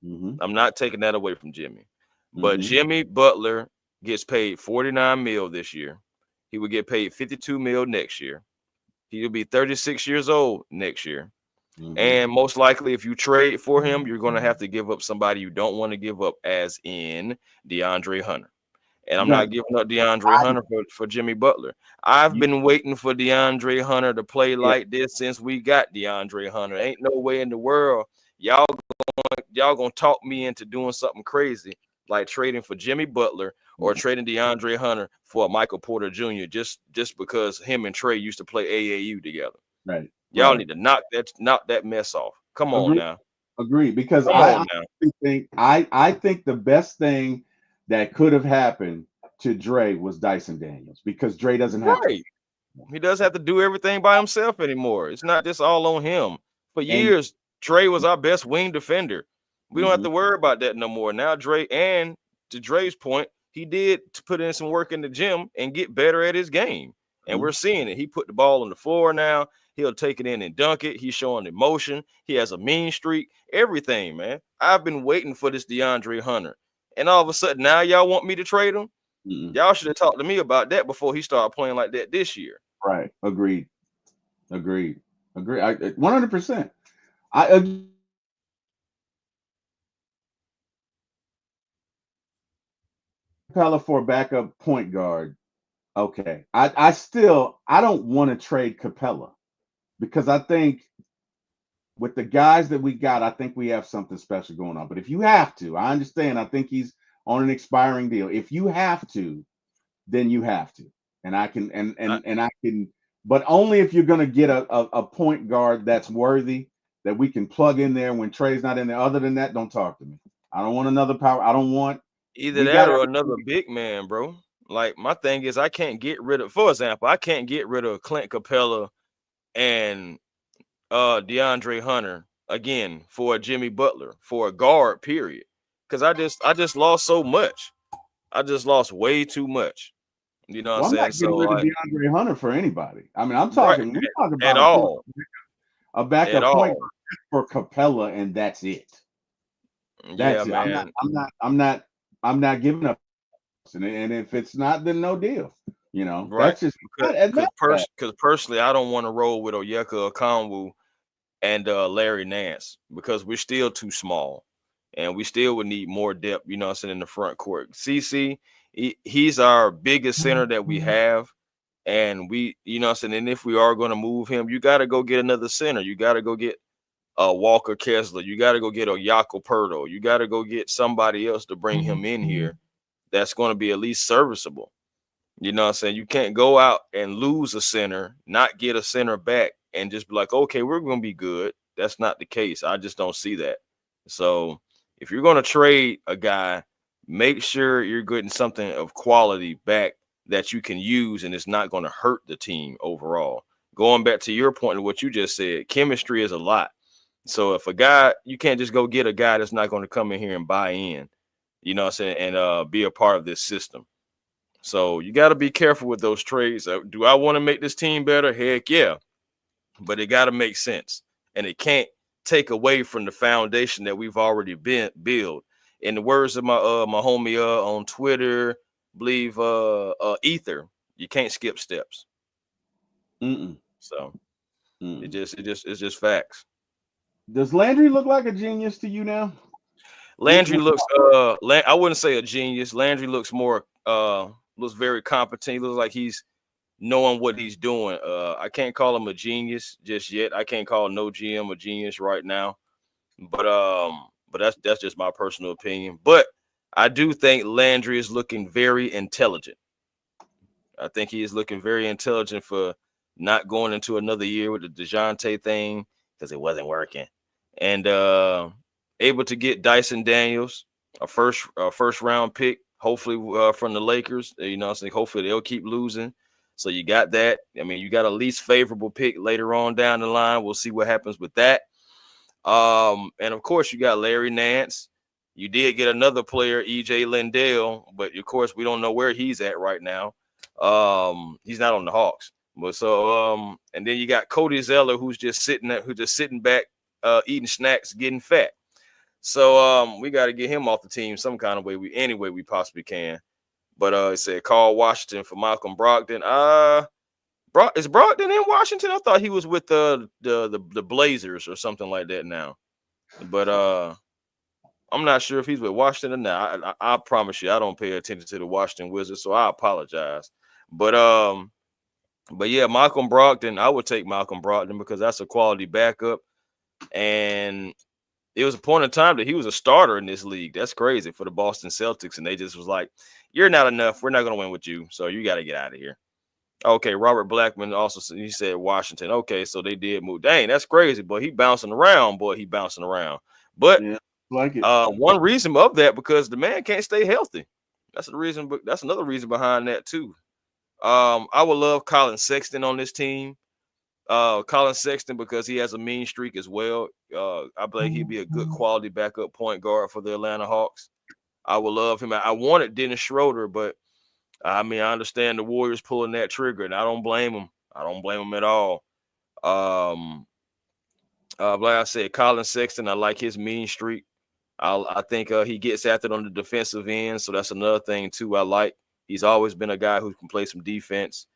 Mm-hmm. I'm not taking that away from Jimmy. But Mm-hmm. Jimmy Butler gets paid 49 mil this year. He would get paid 52 mil next year. He'll be 36 years old next year. Mm-hmm. And most likely, if you trade for him, you're going to have to give up somebody you don't want to give up, as in DeAndre Hunter. And I'm Right. not giving up DeAndre Hunter for Jimmy Butler. I've You, been waiting for DeAndre Hunter to play yeah. like this since we got DeAndre Hunter. Ain't no way in the world y'all gonna talk me into doing something crazy like trading for Jimmy Butler or trading DeAndre Hunter for Michael Porter Jr. just because him and Trey used to play AAU together. Right. Y'all Right. need to knock that mess off. Come on Agree. now. Agree. Because Come I on now. honestly think I think the best thing that could have happened to Dre was Dyson Daniels because Dre doesn't have to. Right. He does have to do everything by himself anymore. It's not just all on him. For And years, Dre was our best wing defender. We don't have mhm, to worry about that no more. Now, and to Dre's point, he did to put in some work in the gym and get better at his game. And mhm, we're seeing it. He put the ball on the floor now. He'll take it in and dunk it. He's showing emotion. He has a mean streak. Everything, man. I've been waiting for this DeAndre Hunter. And all of a sudden, now y'all want me to trade him? mhm. Y'all should have talked to me about that before he started playing like that this year. Right. Agreed. Agreed. Agree. I 100%. I agree. Pella for a backup point guard. Okay. I don't want to trade Capella because I think with the guys that we got, I think we have something special going on. But if you have to, I understand. I think he's on an expiring deal. If you have to, then you have to. And I can and I can, but only if you're gonna get a point guard that's worthy that we can plug in there when Trey's not in there. Other than that, don't talk to me. I don't want another power. I don't want Either we that got or everything. another big man, bro. Like my thing is, I can't get rid of. For example, I can't get rid of Clint Capella and DeAndre Hunter again for a Jimmy Butler for a guard. Period. Because I just lost so much. I just lost way too much. You know what I'm Well, I'm saying? not So getting rid of like, DeAndre Hunter for anybody. I mean, I'm right talking. We talk at about all, a at backup point all. guard for Capella, and that's it. Yeah, That's it. I'm not. man. I'm not. I'm not. I'm not giving up. And if it's not, then no deal. Right. That's just Because and because that's that. pers- cause personally, I don't want to roll with Oyeka Okongwu and Larry Nance because we're still too small and we still would need more depth, you know what I'm saying, in the front court. CC, he's our biggest center that we have. And we, you know what I'm saying, and if we are going to move him, you got to go get another center. You got to go get Walker Kessler. You got to go get a Jaco Perto. You got to go get somebody else to bring him in here that's going to be at least serviceable. You know what I'm saying? You can't go out and lose a center, not get a center back, and just be like, okay, we're going to be good. That's not the case. I just don't see that. So if you're going to trade a guy, make sure you're getting something of quality back that you can use and it's not going to hurt the team overall. Going back to your point of what you just said, chemistry is a lot. So if a guy, you can't just go get a guy that's not going to come in here and buy in, you know what I'm saying, and be a part of this system. So you got to be careful with those trades. Do I want to make this team better? Heck yeah, but it got to make sense, and it can't take away from the foundation that we've already been built. In the words of my homie on Twitter, believe Ether, you can't skip steps. Mm-mm, So mm-mm. it's just facts. Does Landry look like a genius to you now? We, Landry we, looks I wouldn't say a genius. Landry looks more looks very competent. He looks like he's knowing what he's doing. I can't call him a genius just yet. I can't call no GM a genius right now. But that's just my personal opinion. But I do think Landry is looking very intelligent. I think he is looking very intelligent for not going into another year with the DeJounte thing because it wasn't working. And able to get Dyson Daniels, a first round pick, hopefully from the Lakers. You know, so hopefully they'll keep losing. So you got that. I mean, you got a least favorable pick later on down the line. We'll see what happens with that. And of course you got Larry Nance. You did get another player, EJ Lindell, but of course we don't know where he's at right now. He's not on the Hawks. But so and then you got Cody Zeller who's just sitting back, eating snacks, getting fat. So we got to get him off the team some kind of way, any way we possibly can. But it said Carl Washington for Malcolm Brogdon. Is Brogdon in Washington? I thought he was with the Blazers or something like that now. But I'm not sure if he's with Washington or not. I promise you, I don't pay attention to the Washington Wizards, so I apologize. But but yeah, Malcolm Brogdon, I would take Malcolm Brogdon because that's a quality backup. And it was a point in time that he was a starter in this league. That's crazy for the Boston Celtics, and they just was like, "You're not enough. We're not going to win with you, so you got to get out of here." Okay, Robert Blackman also he said Washington. Okay, so they did move. Dang, that's crazy. But he bouncing around, boy. He bouncing around. But yeah, like it. one reason of that because the man can't stay healthy. That's the reason. But that's another reason behind that too. I would love Colin Sexton on this team. Colin Sexton because he has a mean streak as well. I believe he'd be a good quality backup point guard for the Atlanta Hawks. I would love him. I wanted Dennis Schroeder, but I mean, I understand the Warriors pulling that trigger, and I don't blame them. I don't blame them at all. Um, like I said, Colin Sexton, I like his mean streak. I think he gets after it on the defensive end, so that's another thing too. I like. He's always been a guy who can play some defense,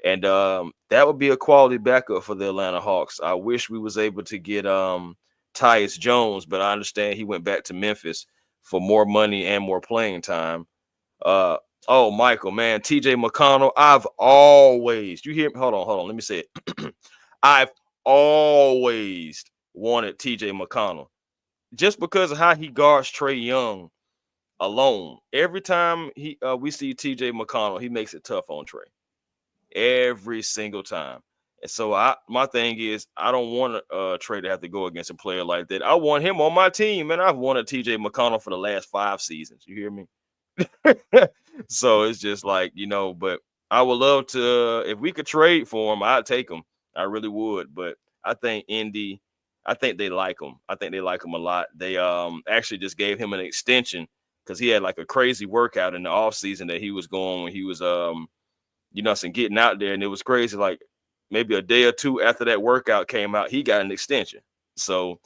and that would be a quality backup for the Atlanta Hawks. I wish we was able to get Tyus Jones, but I understand he went back to Memphis for more money and more playing time. Uh, oh, Michael, man, TJ McConnell. You hear me? Hold on. Let me say it. I've always wanted TJ McConnell just because of how he guards Trey Young alone. Every time we see TJ McConnell, he makes it tough on Trey every single time. And so my thing is I don't want Trey to have to go against a player like that. I want him on my team, and I've wanted TJ McConnell for the last 5 seasons. You hear me? So it's just like, but I would love to, if we could trade for him, I'd take him. I really would. But I think Indy, I think they like him. I think they like him a lot. They actually just gave him an extension because he had like a crazy workout in the offseason that he was going when he was getting out there, and it was crazy. Like maybe a day or two after that workout came out, he got an extension. So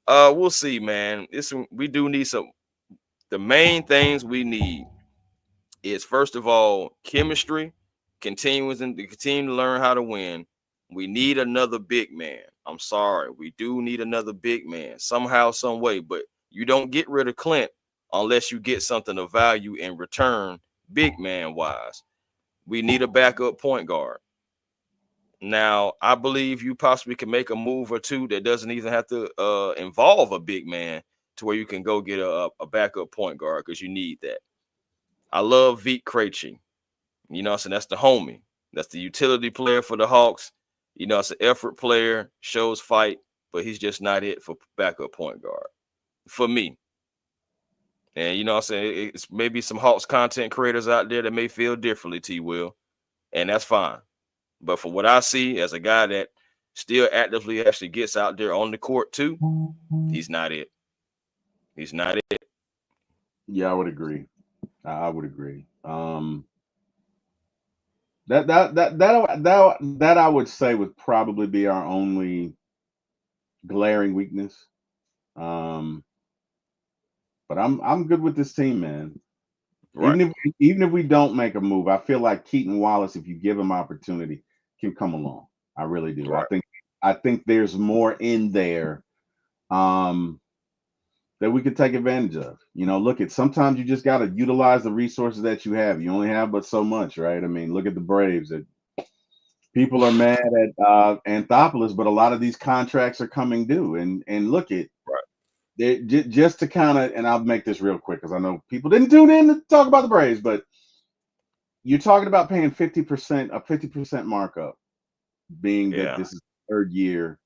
we'll see, man. We do need some. The main things we need is, first of all, chemistry, continue to learn how to win. We need another big man. I'm sorry, we do need another big man somehow, some way. But you don't get rid of Clint unless you get something of value in return, big man wise. We need a backup point guard. Now, I believe you possibly can make a move or two that doesn't even have to involve a big man to where you can go get a backup point guard because you need that. I love Vit Krejci. So that's the homie. That's the utility player for the Hawks. It's an effort player, shows fight, but he's just not it for backup point guard for me. And it's maybe some Hawks content creators out there that may feel differently, TWil, and that's fine. But for what I see as a guy that still actively actually gets out there on the court too, he's not it. He's not it. Yeah, I would agree. I would agree. That I would say would probably be our only glaring weakness. Um, but I'm good with this team, man. Right. Even if we don't make a move, I feel like Keaton Wallace, if you give him opportunity, can come along. I really do. Right. I think there's more in there that we could take advantage of. Look at sometimes you just got to utilize the resources that you have. You only have but so much, right? I mean, look at the Braves. People are mad at Anthopoulos, but a lot of these contracts are coming due. And look at just to kind of, and I'll make this real quick because I know people didn't tune in to talk about the Braves, but you're talking about paying 50%, a 50% markup, being that this is the third year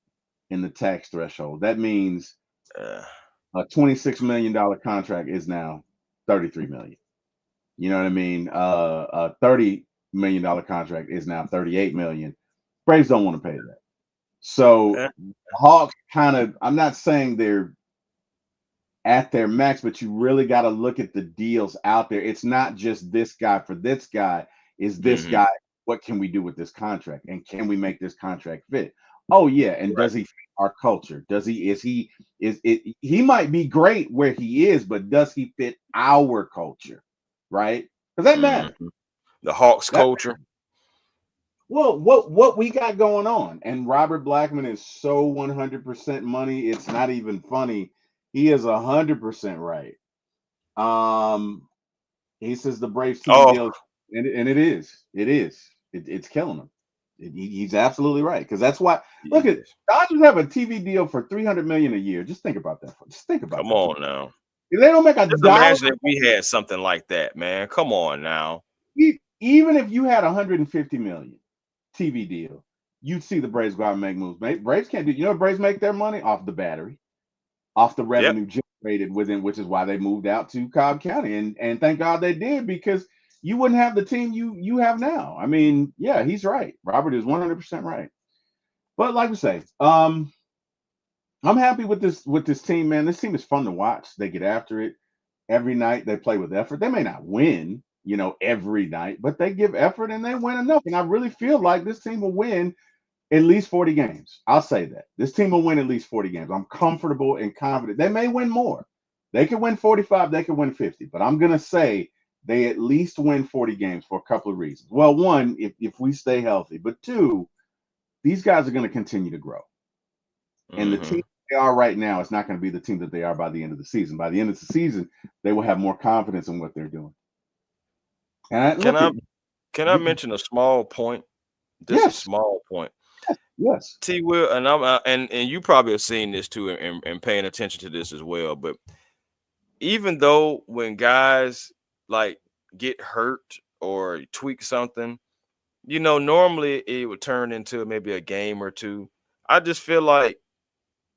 in the tax threshold. That means a $26 million contract is now $33 million. You know what I mean? A $30 million contract is now $38 million. Braves don't want to pay that. So Hawks kind of, I'm not saying they're at their max, but you really got to look at the deals out there. It's not just this guy for this guy. Is this guy, what can we do with this contract? And can we make this contract fit? Oh yeah. And does he fit our culture? He might be great where he is, but does he fit our culture? Right? Because that matters. The Hawks culture. Matters. Well, what we got going on, and Robert Blackman is so 100% money, it's not even funny. He is 100% right. He says the Braves TV deal, and it's killing him. He's absolutely right, because that's why. Look at Dodgers have a TV deal for $300 million a year. Just think about that. Just think about. Come on now. If they don't make a dollar. Imagine if we had something like that, man. Come on now. Even if you had 150 million TV deal, you'd see the Braves go out and make moves. Braves can't do. You know, Braves make their money off the battery, off the revenue generated within, which is why they moved out to Cobb County, and thank God they did, because you wouldn't have the team you have now. I mean, yeah, he's right. Robert is 100% right. But like we say, I'm happy with this team, man. This team is fun to watch. They get after it every night. They play with effort. They may not win, every night, but they give effort and they win enough. And I really feel like this team will win at least 40 games. I'll say that. This team will win at least 40 games. I'm comfortable and confident. They may win more. They could win 45. They could win 50. But I'm going to say they at least win 40 games for a couple of reasons. Well, one, if we stay healthy. But two, these guys are going to continue to grow. And the team they are right now is not going to be the team that they are by the end of the season. By the end of the season, they will have more confidence in what they're doing. And can I mention a small point? This is a small point. Yes. T will, and I'm and you probably have seen this too, and paying attention to this as well. But even though when guys like get hurt or tweak something, normally it would turn into maybe a game or two. I just feel like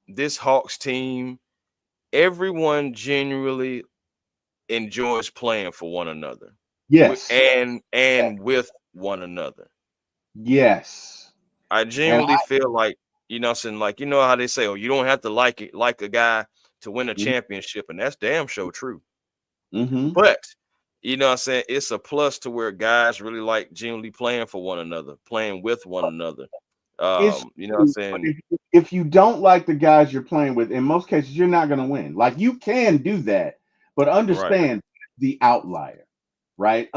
this Hawks team, everyone genuinely enjoys playing for one another, Yes. and with one another. Yes. I And genuinely feel like, saying like, how they say, oh, you don't have to like a guy to win a I, championship, and that's damn sure true. mm-hmm. But what I'm saying, it's a plus to where guys really like genuinely playing for one another, playing with one another. It's What I'm true, but saying? if you don't like the guys you're playing with, in most cases, you're not going to win. Like you can do that, but Right, understand the outlier, right?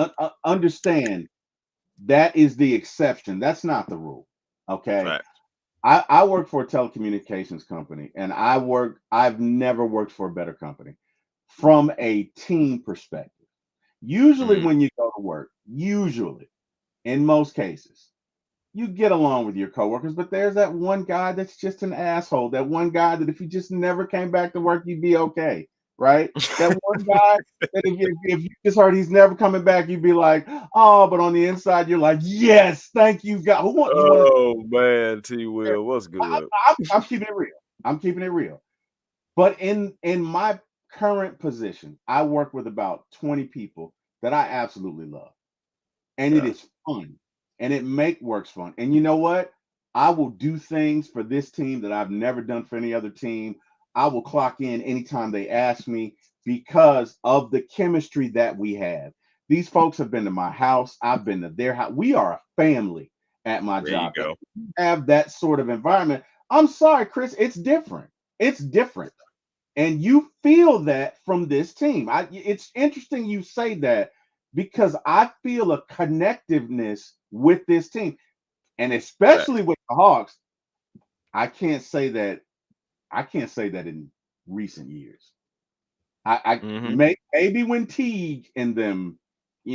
Understand that is the exception. That's not the rule. Okay. fact. I work for a telecommunications company, and I've never worked for a better company from a team perspective. Usually, Mm. when you go to work, usually in most cases, you get along with your coworkers, but there's that one guy that's just an asshole. That one guy that if you just never came back to work, you'd be okay, right? That one guy that if you just heard he's never coming back, you'd be like, oh, but on the inside, you're like, yes, thank you, God. Who want you want to? Oh man, T Will, what's good? I'm keeping it real. I'm keeping it real. But in my current position, I work with about 20 people that I absolutely love, and it Yeah, is fun, and it make works fun. And you know what? I will do things for this team that I've never done for any other team. I will clock in anytime they ask me because of the chemistry that we have. These folks have been to my house. I've been to their house. We are a family at my there you job. And go. if you have that sort of environment. I'm sorry, Chris, it's different. It's different. And you feel that from this team. It's interesting you say that because I feel a connectiveness with this team, and especially Fact. with the Hawks. I can't say that. I can't say that in recent years. I Hmm. maybe when Teague and them,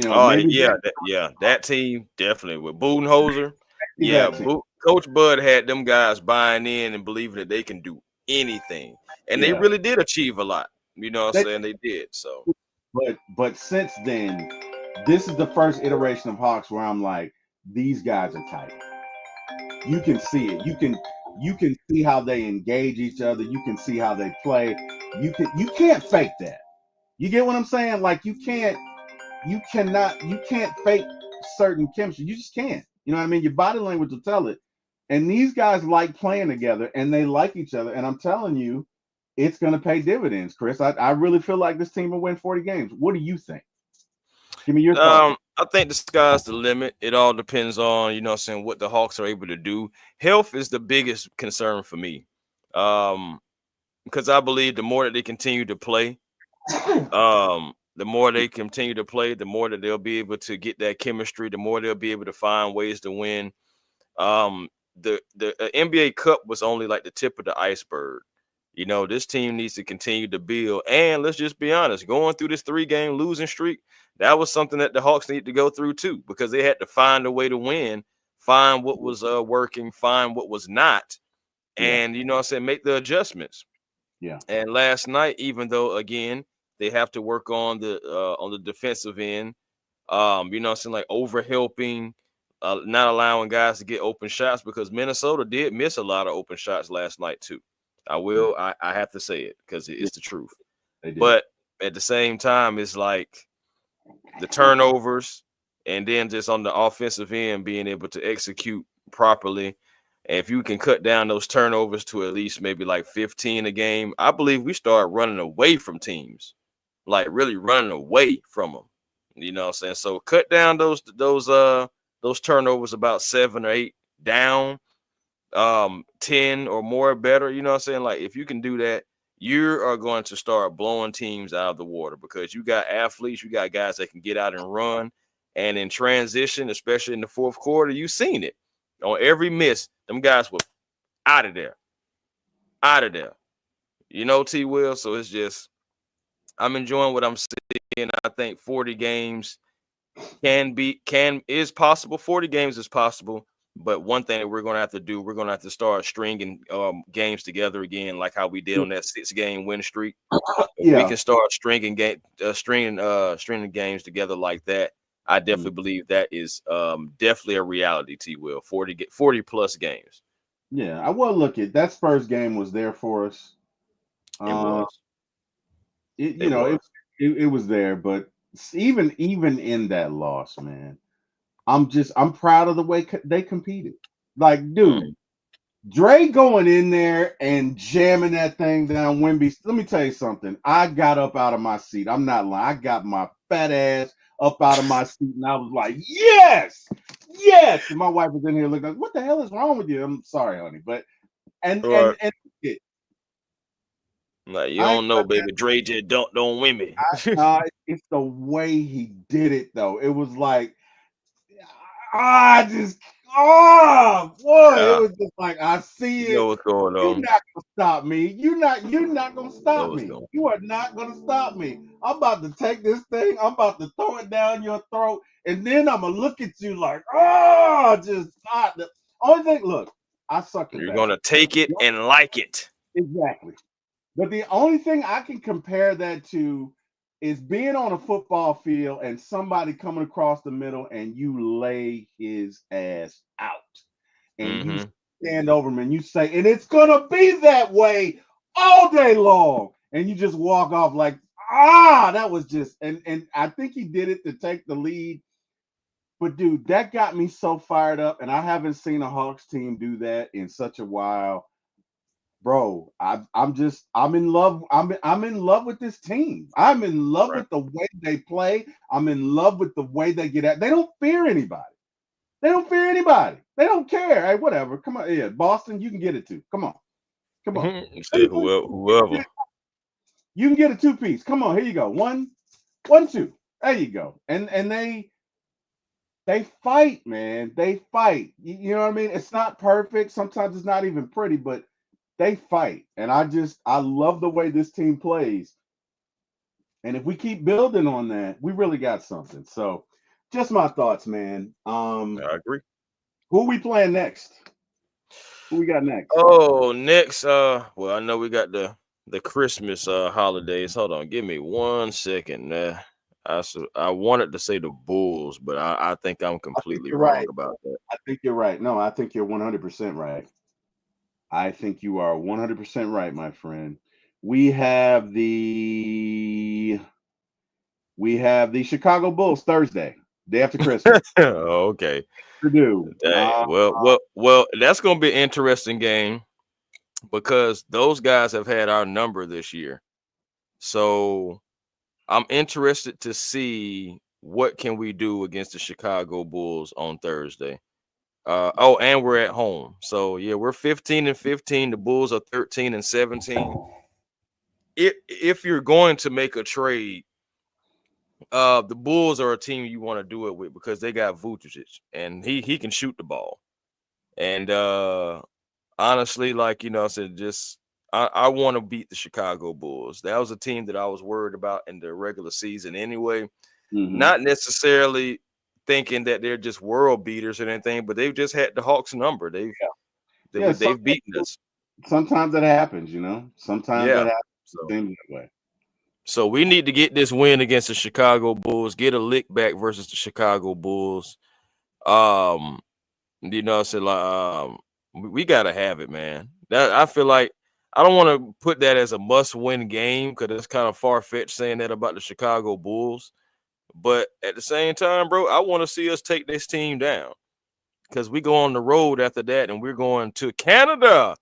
Oh maybe yeah, that team definitely with Budenholzer. Yeah, that team. Coach Bud had them guys buying in and believing that they can do anything, and they Yeah, really did achieve a lot. You know what I'm they, saying? They did. So but since then, this is the first iteration of Hawks where I'm like, these guys are tight. You can see it. You can see how they engage each other. You can see how they play. You can't fake that. You get what I'm saying? Like you can't fake certain chemistry. You just can't. You know what I mean? Your body language will tell it. And these guys like playing together and they like each other. And I'm telling you, it's gonna pay dividends, Chris. I really feel like this team will win 40 games. What do you think? Give me your thoughts. I think the sky's the limit. It all depends on, what I'm saying, what the Hawks are able to do. Health is the biggest concern for me. Um, because I believe the more that they continue to play, the more they continue to play, the more that they'll be able to get that chemistry, the more they'll be able to find ways to win. Um, the NBA Cup was only like the tip of the iceberg. This team needs to continue to build. And let's just be honest, going through this 3-game losing streak, that was something that the Hawks need to go through too, because they had to find a way to win, find what was working, find what was not, Yeah, and what I'm saying, make the adjustments. yeah, And last night, even though again they have to work on the defensive end, what I'm saying, like over helping, not allowing guys to get open shots, because Minnesota did miss a lot of open shots last night too. yeah, I have to say it because yeah. it's the truth. They did. But at the same time, it's like the turnovers, and then just on the offensive end being able to execute properly. And if you can cut down those turnovers to at least maybe like 15 a game, I believe we start running away from teams, like really running away from them. You know what I'm saying? So cut down those turnovers about 7 or 8 down, 10 or more better. You know what I'm saying? Like if you can do that, you are going to start blowing teams out of the water, because you got athletes, you got guys that can get out and run. And in transition, especially in the fourth quarter, you've seen it. On every miss, them guys were out of there, out of there. T Will. So it's just, I'm enjoying what I'm seeing. I think 40 games is possible. 40 games is possible, But one thing that we're going to have to do, we're going to have to start stringing games together again, like how we did on that 6-game win streak. If we Yeah. can start stringing games together like that, I Mm. definitely believe that is definitely a reality. Will 40 plus games. Yeah. I will look at that Spurs game was there for us. It Uh, was. it It you know was. it was there, but even in that loss, man, I'm proud of the way they competed. Like, dude, Mm. Dre going in there and jamming that thing down Wimby. Let me tell you something. I got up out of my seat. I'm not lying. I got my fat ass up out of my seat and I was like, yes, yes. And my wife was in here looking like, what the hell is wrong with you? I'm sorry, honey. But Right. and it, Like you I ain't don't know, baby. Dre just dunked on women. it's the way he did it though. It was like I just oh boy, it Yeah, was just like I see you know it. what's going You're on. not gonna stop me. You're not gonna Know stop what's me. going You are not gonna stop me. I'm about to take this thing, I'm about to throw it down your throat, and then I'm gonna look at you like, oh, just not the only thing. Look, I sucked on. at You're gonna basketball. take it and like it. Exactly. But the only thing I can compare that to is being on a football field and somebody coming across the middle and you lay his ass out and you Mm-hmm. stand over him and you say, and it's gonna be that way all day long. And you just walk off like, that was just and I think he did it to take the lead. But dude, that got me so fired up, and I haven't seen a Hawks team do that in such a while. Bro, I'm in love. I'm in love with this team. I'm in love Right. with the way they play. I'm in love with the way they get at. They don't fear anybody. They don't fear anybody. They don't care. Hey, whatever. Come on, yeah, Boston, you can get it too. Come on, come on. You Let me said put whoever. you can get a two piece. Come on, here you go. One, two. There you go. And they fight, man. They fight. You know what I mean? It's not perfect. Sometimes it's not even pretty, but they fight. And I love the way this team plays. And if we keep building on that, we really got something. So just my thoughts, man. I agree. Who we playing next? Who we got next? Oh, next, well, I know we got the Christmas holidays. Hold on, give me 1 second. I wanted to say the Bulls, but I think I'm I think completely you're wrong right. about that. I think you're right. No, I think you're 100% right. I think you are 100% right, my friend. We have the we have the Chicago Bulls Thursday, day after Christmas. Okay. Purdue. Dang. Well, that's gonna be an interesting game because those guys have had our number this year. So I'm interested to see what can we do against the Chicago Bulls on Thursday. And we're at home. So yeah, we're 15 and 15. The Bulls are 13 and 17. If you're going to make a trade, the Bulls are a team you want to do it with because they got Vucevic and he can shoot the ball. And honestly, like I said, just I want to beat the Chicago Bulls. That was a team that I was worried about in the regular season anyway. Mm-hmm. Not necessarily thinking that they're just world beaters or anything, but they've just had the Hawks number. Yeah, They've beaten us. sometimes that happens, you know. Sometimes that Yeah. happens. So Seems that way. we need to get this win against the Chicago Bulls, get a lick back versus the Chicago Bulls. Um, I said like we gotta have it, man. That I feel like I don't want to put that as a must-win game because it's kind of far-fetched saying that about the Chicago Bulls. But at the same time, bro, I want to see us take this team down because we go on the road after that, and we're going to Canada.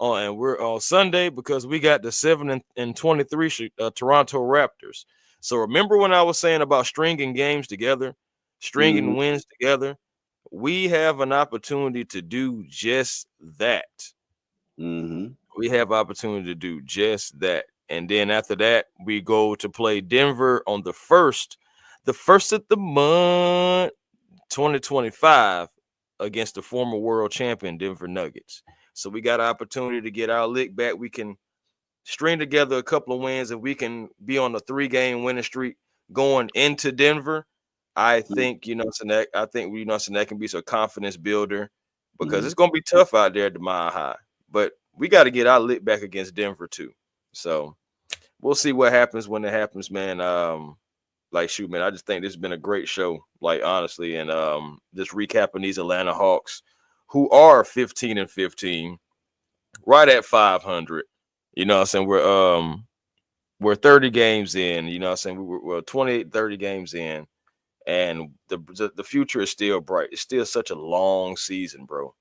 And we're on Sunday because we got the 7 and 23 Toronto Raptors. So remember when I was saying about stringing games together, Mm-hmm. stringing wins together? We have an opportunity to do just that. Mm-hmm. We have opportunity to do just that. And then after that, we go to play Denver on the first of the month, 2025, against the former world champion Denver Nuggets. So we got an opportunity to get our lick back. We can string together a couple of wins and we can be on a 3-game winning streak going into Denver. I think, so that can be some confidence builder. because it's gonna be tough out there at the Mile High. But we got to get our lick back against Denver too. So we'll see what happens when it happens, man. Like shoot, man, I just think this has been a great show, like honestly, and just recapping these Atlanta Hawks, who are 15-15, right at 500. You know what I'm saying? We're 30 games in, you know what I'm saying? We're 28, 30 games in, and the future is still bright. It's still such a long season, bro.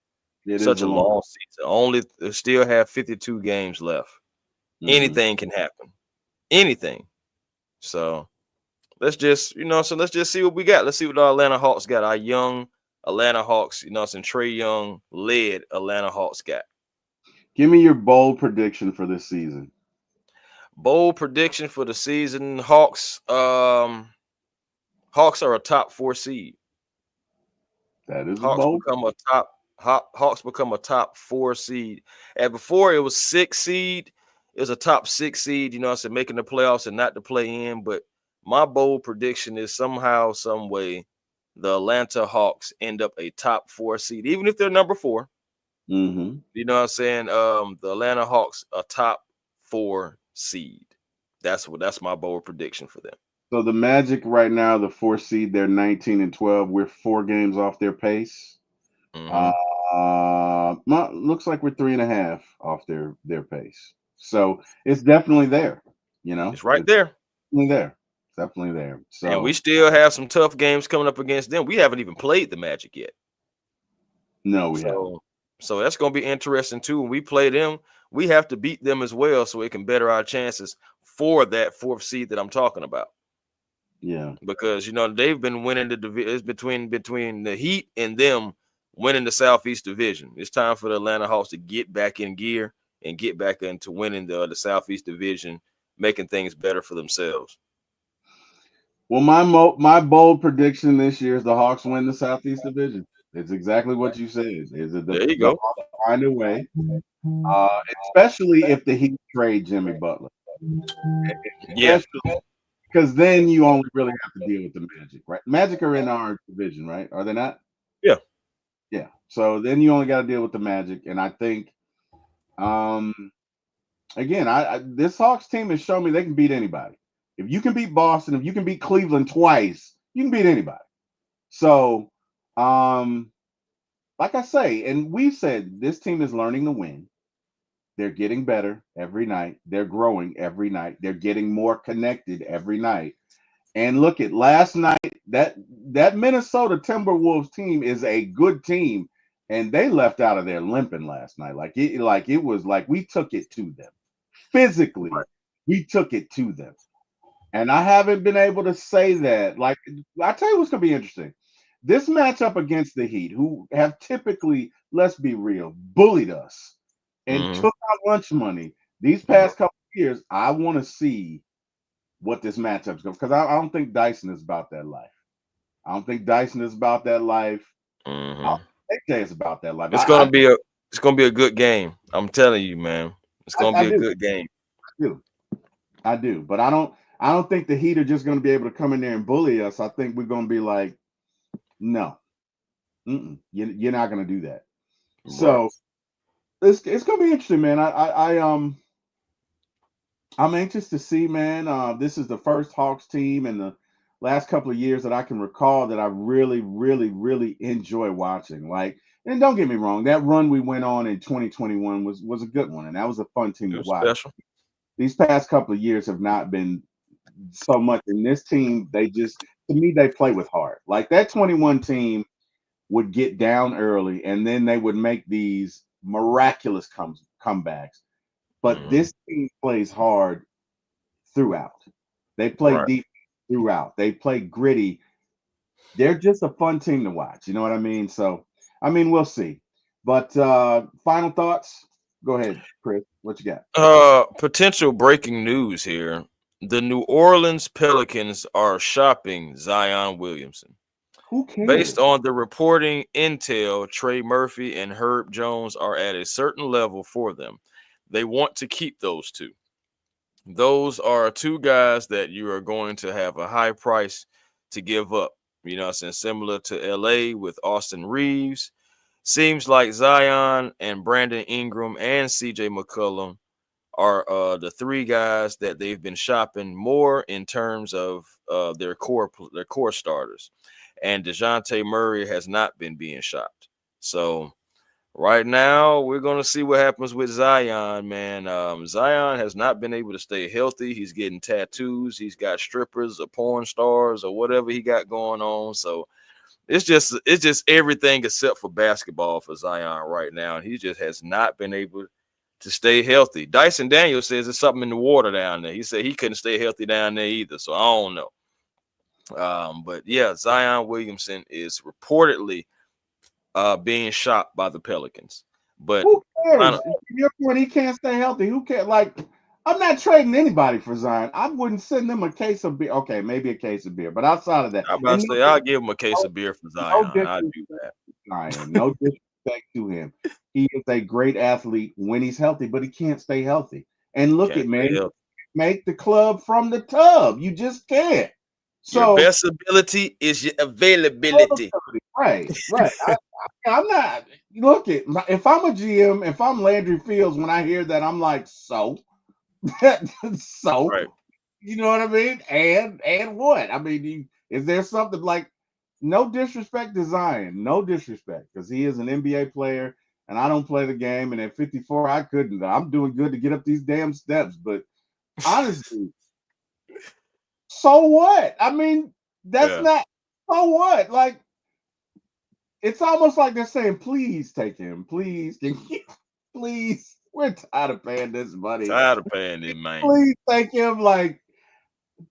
It is Such a a long. long season. Only still have 52 games left. Anything can happen. Anything. So let's just, so let's just see what we got. Let's see what our Atlanta Hawks got. Our young Atlanta Hawks, some Trae Young led Atlanta Hawks got. Give me your bold prediction for this season. Bold prediction for the season. Hawks are a top 4 seed. That is Hawks bold. Hawks become a top 4 seed. And before it was 6 seed, it was a top 6 seed, making the playoffs and not to play in. But my bold prediction is somehow, some way, the Atlanta Hawks end up a top 4 seed, even if they're number 4. You know what I'm saying? The Atlanta Hawks a top 4 seed. That's my bold prediction for them. So the Magic right now, the 4 seed, they're 19-12. We're 4 games off their pace. Looks like we're 3.5 off their pace. So it's definitely there. It's right there. Definitely there. Definitely there. So, and we still have some tough games coming up against them. We haven't even played the Magic yet. No, we haven't. So that's going to be interesting too. When we play them, we have to beat them as well, so it can better our chances for that 4th seed that I'm talking about. Yeah, because they've been winning the division. It's between the Heat and them winning the Southeast Division. It's time for the Atlanta Hawks to get back in gear and get back into winning the Southeast Division, making things better for themselves. Well, my bold prediction this year is the Hawks win the Southeast Division. It's exactly what you said. Is it there you go. Hawks find a way, especially if the Heat trade Jimmy Butler. Yeah. Because then you only really have to deal with the Magic, right? Magic are in our division, right? Are they not? Yeah. Yeah. So then you only got to deal with the Magic, and I think, again, this Hawks team has shown me they can beat anybody. If you can beat Boston, if you can beat Cleveland twice, you can beat anybody. So, like I say, and we said this team is learning to win. They're getting better every night. They're growing every night. They're getting more connected every night. And look at last night, that Minnesota Timberwolves team is a good team, and they left out of there limping last night. It was like we took it to them. Physically, we took it to them. And I haven't been able to say that. Like, I tell you what's gonna be interesting. This matchup against the Heat, who have typically, let's be real, bullied us and took our lunch money these past couple of years. I want to see what this matchup's going, because I don't think Dyson is about that life. I don't think Dyson is about that life. I think AJ is about that life. It's gonna be a good game. I'm telling you, man. It's gonna be a good game. I do, but I don't think the Heat are just going to be able to come in there and bully us. I think we're going to be like, no, you're not going to do that. Right. So it's going to be interesting, man. I'm anxious to see, man. This is the first Hawks team in the last couple of years that I can recall that I really, really, really enjoy watching. Like, and don't get me wrong, that run we went on in 2021 was a good one, and that was a fun team to watch. Special. These past couple of years have not been so much. In this team, to me, they play with heart. Like that 21 team would get down early, and then they would make these miraculous comebacks. But this team plays hard throughout. They play deep throughout. They play gritty. They're just a fun team to watch. You know what I mean? So, we'll see. But final thoughts? Go ahead, Chris. What you got? Potential breaking news here. The New Orleans Pelicans are shopping Zion Williamson. Who cares? Based on the reporting intel, Trey Murphy and Herb Jones are at a certain level for them. They want to keep those two. Those are 2 guys that you are going to have a high price to give up. You know, since similar to LA with Austin Reeves, seems like Zion and Brandon Ingram and CJ McCollum are the three guys that they've been shopping more in terms of their core starters. And DeJounte Murray has not been being shopped. So right now, we're gonna see what happens with Zion, man. Zion has not been able to stay healthy. He's getting tattoos. He's got strippers or porn stars or whatever he got going on. So it's just everything except for basketball for Zion right now, and he just has not been able to stay healthy. Dyson Daniels says there's something in the water down there. He said he couldn't stay healthy down there either. So I don't know. But yeah, Zion Williamson is reportedly being shopped by the Pelicans. But Who cares? final, Your point, he can't stay healthy. Who cares? Like, I'm not trading anybody for Zion. I wouldn't send them a case of beer. Okay, maybe a case of beer, but outside of that, I'm about and to say I'll give him a case of beer for no Zion. I disrespect do that. to Zion, no disrespect to him. He is a great athlete when he's healthy, but he can't stay healthy. And look Can't at man, stay healthy. make the club from the tub. You just can't. Your So best ability is your availability. right, right. I'm not. Look at if I'm a GM, if I'm Landry Fields, when I hear that, I'm like, so, so, Right. you know what I mean? And what? I mean, is there something like? No disrespect to Zion, no disrespect, because he is an NBA player, and I don't play the game. And at 54, I couldn't. I'm doing good to get up these damn steps, but honestly, so what? I mean, that's Yeah. not. So what? Like, it's almost like they're saying, "Please take him, please, please. We're tired of paying this money. Tired of paying this man. Please take him." Like,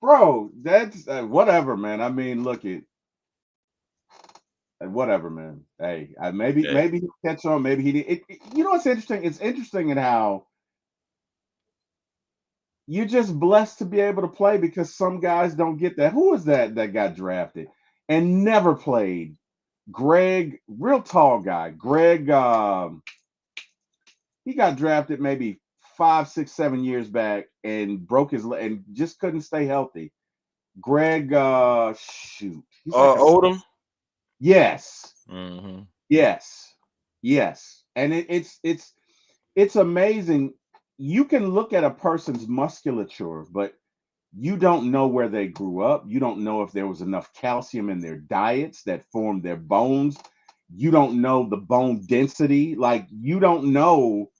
bro, that's whatever, man. I mean, look at whatever, man. Hey, Yeah. maybe he'll catch on. Maybe he did. You know what's interesting? It's interesting in how you're just blessed to be able to play because some guys don't get that. Who was that got drafted and never played? Greg, real tall guy. Greg, he got drafted maybe 5, 6, 7 years back and broke his leg and just couldn't stay healthy. Greg, shoot, he's like a Odom. yes, Mm-hmm. yes, yes, and it's amazing. You can look at a person's musculature, but you don't know where they grew up. You don't know if there was enough calcium in their diets that formed their bones. You don't know the bone density. Like you don't know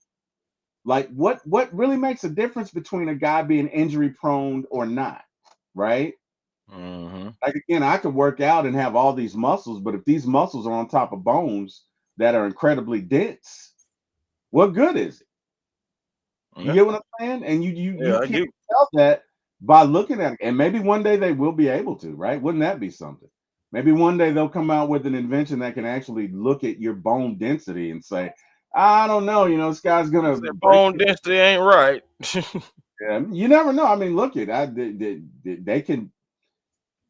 like what really makes a difference between a guy being injury prone or not, right? Mm-hmm. Like again, I could work out and have all these muscles, but if these muscles are on top of bones that are incredibly dense, what good is it? You Yeah. get what I'm saying? And you Yeah, I can't get. tell that by looking at it. And maybe one day they will be able to, right? Wouldn't that be something? Maybe one day they'll come out with an invention that can actually look at your bone density and say, I don't know, this guy's You gonna said break. bone density ain't right. Yeah, you never know. I mean, look at they can.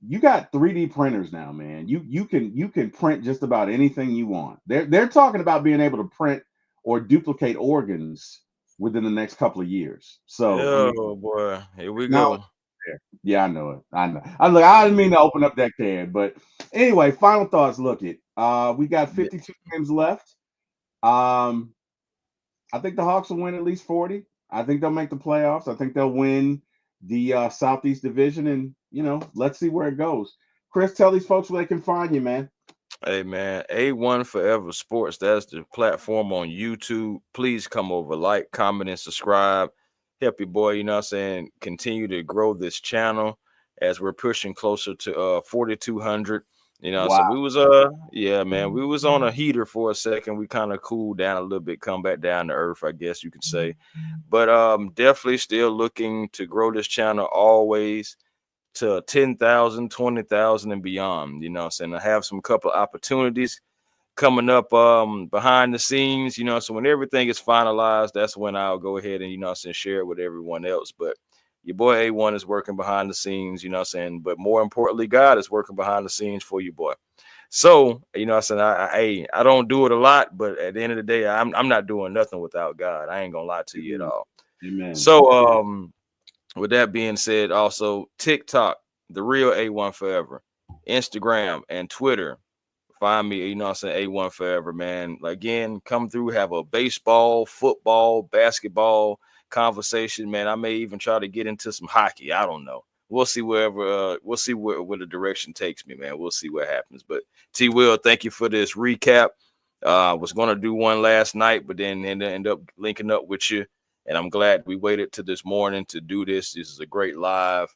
You got 3D printers now, man. You can print just about anything you want. They're talking about being able to print or duplicate organs within the next couple of years. So I mean, Oh boy, here we now go. yeah, I know it. I know. I didn't mean to open up that can, but anyway, final thoughts. Look it. We got Yeah. 52 games left. Um, I think the Hawks will win at least 40. I think they'll make the playoffs. I think they'll win the Southeast Division, and let's see where it goes. Chris, tell these folks where they can find you, man. Hey man, A1 Forever Sports. That's the platform on YouTube. Please come over, like, comment, and subscribe. Help your boy, you know what I'm saying, continue to grow this channel as we're pushing closer to 4,200. So Wow. we was yeah, man, we was on a heater for a second. We kind of cooled down a little bit, come back down to earth, I guess you could say. But definitely still looking to grow this channel always to 10,000, 20,000, and beyond. I have some couple of opportunities coming up behind the scenes, so when everything is finalized, that's when I'll go ahead and share it with everyone else. But your boy A1 is working behind the scenes, but more importantly, God is working behind the scenes for you, boy. So, I don't do it a lot, but at the end of the day, I'm not doing nothing without God. I ain't gonna lie to you at Amen. all. Amen. So with that being said, also TikTok, the real A1 Forever, Instagram and Twitter, Find me, you know what I'm saying, A1 forever, man. Again, come through, have a baseball, football, basketball conversation, man. I may even try to get into some hockey. I don't know. We'll see we'll see where the direction takes me, man. We'll see what happens. But TWil, thank you for this recap. I was gonna do one last night, but then end up linking up with you. And I'm glad we waited to this morning to do this. This is a great live.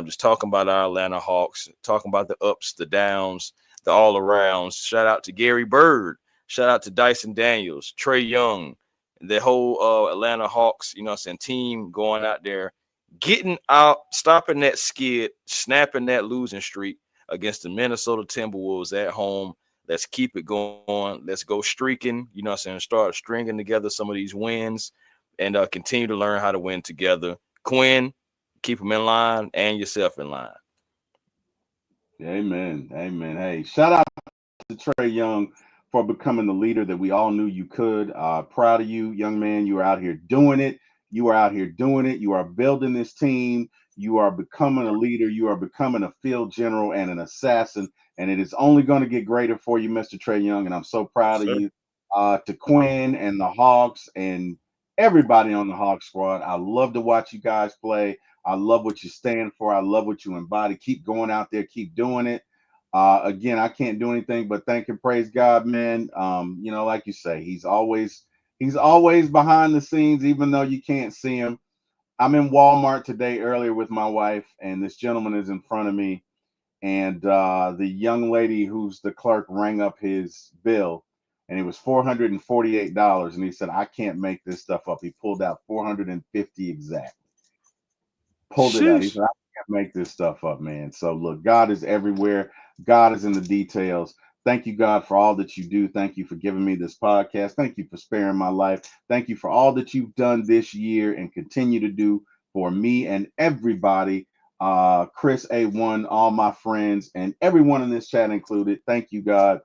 Just talking about our Atlanta Hawks, talking about the ups, the downs, the all arounds. Shout out to Gary Bird. Shout out to Dyson Daniels, Trey Young, the whole Atlanta Hawks, you know what I'm saying, team going out there, getting out, stopping that skid, snapping that losing streak against the Minnesota Timberwolves at home. Let's keep it going. Let's go streaking, you know what I'm saying, start stringing together some of these wins and continue to learn how to win together. Quinn, keep them in line and yourself in line. Amen. Amen. Hey, shout out to Trey Young for becoming the leader that we all knew you could. Proud of you, young man. You are out here doing it. You are out here doing it. You are building this team. You are becoming a leader. You are becoming a field general and an assassin. And it is only going to get greater for you, Mr. Trey Young. And I'm so proud of Sir. you. To Quinn and the Hawks and everybody on the Hawks squad. I love to watch you guys play. I love what you stand for. I love what you embody. Keep going out there. Keep doing it. Again, I can't do anything but thank and praise God, man. Like you say, he's always behind the scenes, even though you can't see him. I'm in Walmart today earlier with my wife, and this gentleman is in front of me, and the young lady who's the clerk rang up his bill, and it was $448, and he said, "I can't make this stuff up." He pulled out 450 exact. Pulled it out. He Sheesh. said, "I can't make this stuff up, man." So look, God is everywhere. God is in the details. Thank you, God, for all that you do. Thank you for giving me this podcast. Thank you for sparing my life. Thank you for all that you've done this year and continue to do for me and everybody. Chris A1, all my friends, and everyone in this chat included. Thank you, God.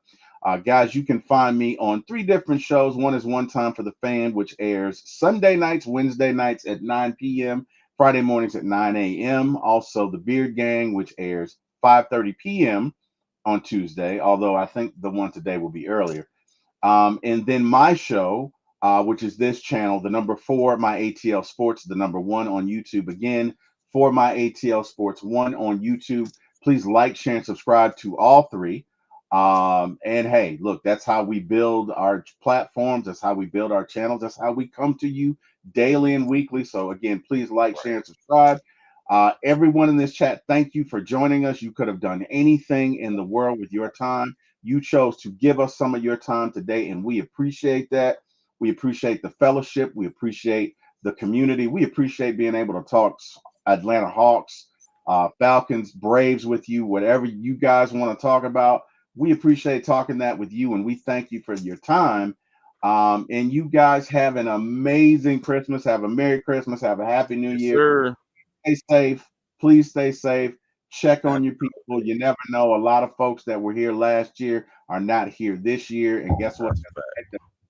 Guys, you can find me on 3 different shows. One is One Time for the Fan, which airs Sunday nights, Wednesday nights at 9 p.m., Friday mornings at 9 a.m. Also, The Beard Gang, which airs 5:30 p.m. on Tuesday, although I think the one today will be earlier. And then my show, which is this channel, the number 4, my ATL Sports, the number 1 on YouTube. Again, for my ATL Sports 1 on YouTube. Please like, share, and subscribe to all 3. And hey, look, that's how we build our platforms. That's how we build our channels. That's how we come to you daily and weekly. So again, please like, share, and subscribe. Everyone in this chat, thank you for joining us. You could have done anything in the world with your time. You chose to give us some of your time today, and we appreciate that. We appreciate the fellowship. We appreciate the community. We appreciate being able to talk Atlanta Hawks, Falcons, Braves with you, whatever you guys want to talk about. We appreciate talking that with you, and we thank you for your time. And you guys have an amazing Christmas. Have a Merry Christmas. Have a Happy New Yes, Year. sir. Stay safe. Please stay safe. Check on Happy your people. You never know. A lot of folks that were here last year are not here this year. And guess what?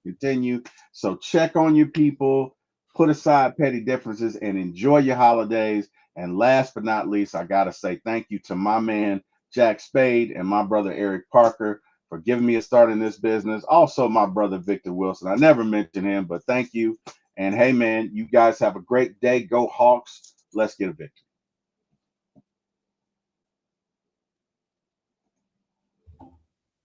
Continue. So check on your people. Put aside petty differences and enjoy your holidays. And last but not least, I got to say thank you to my man, Jack Spade, and my brother, Eric Parker, for giving me a start in this business. Also, my brother, Victor Wilson. I never mentioned him, but thank you. And hey, man, you guys have a great day. Go Hawks. Let's get a victory.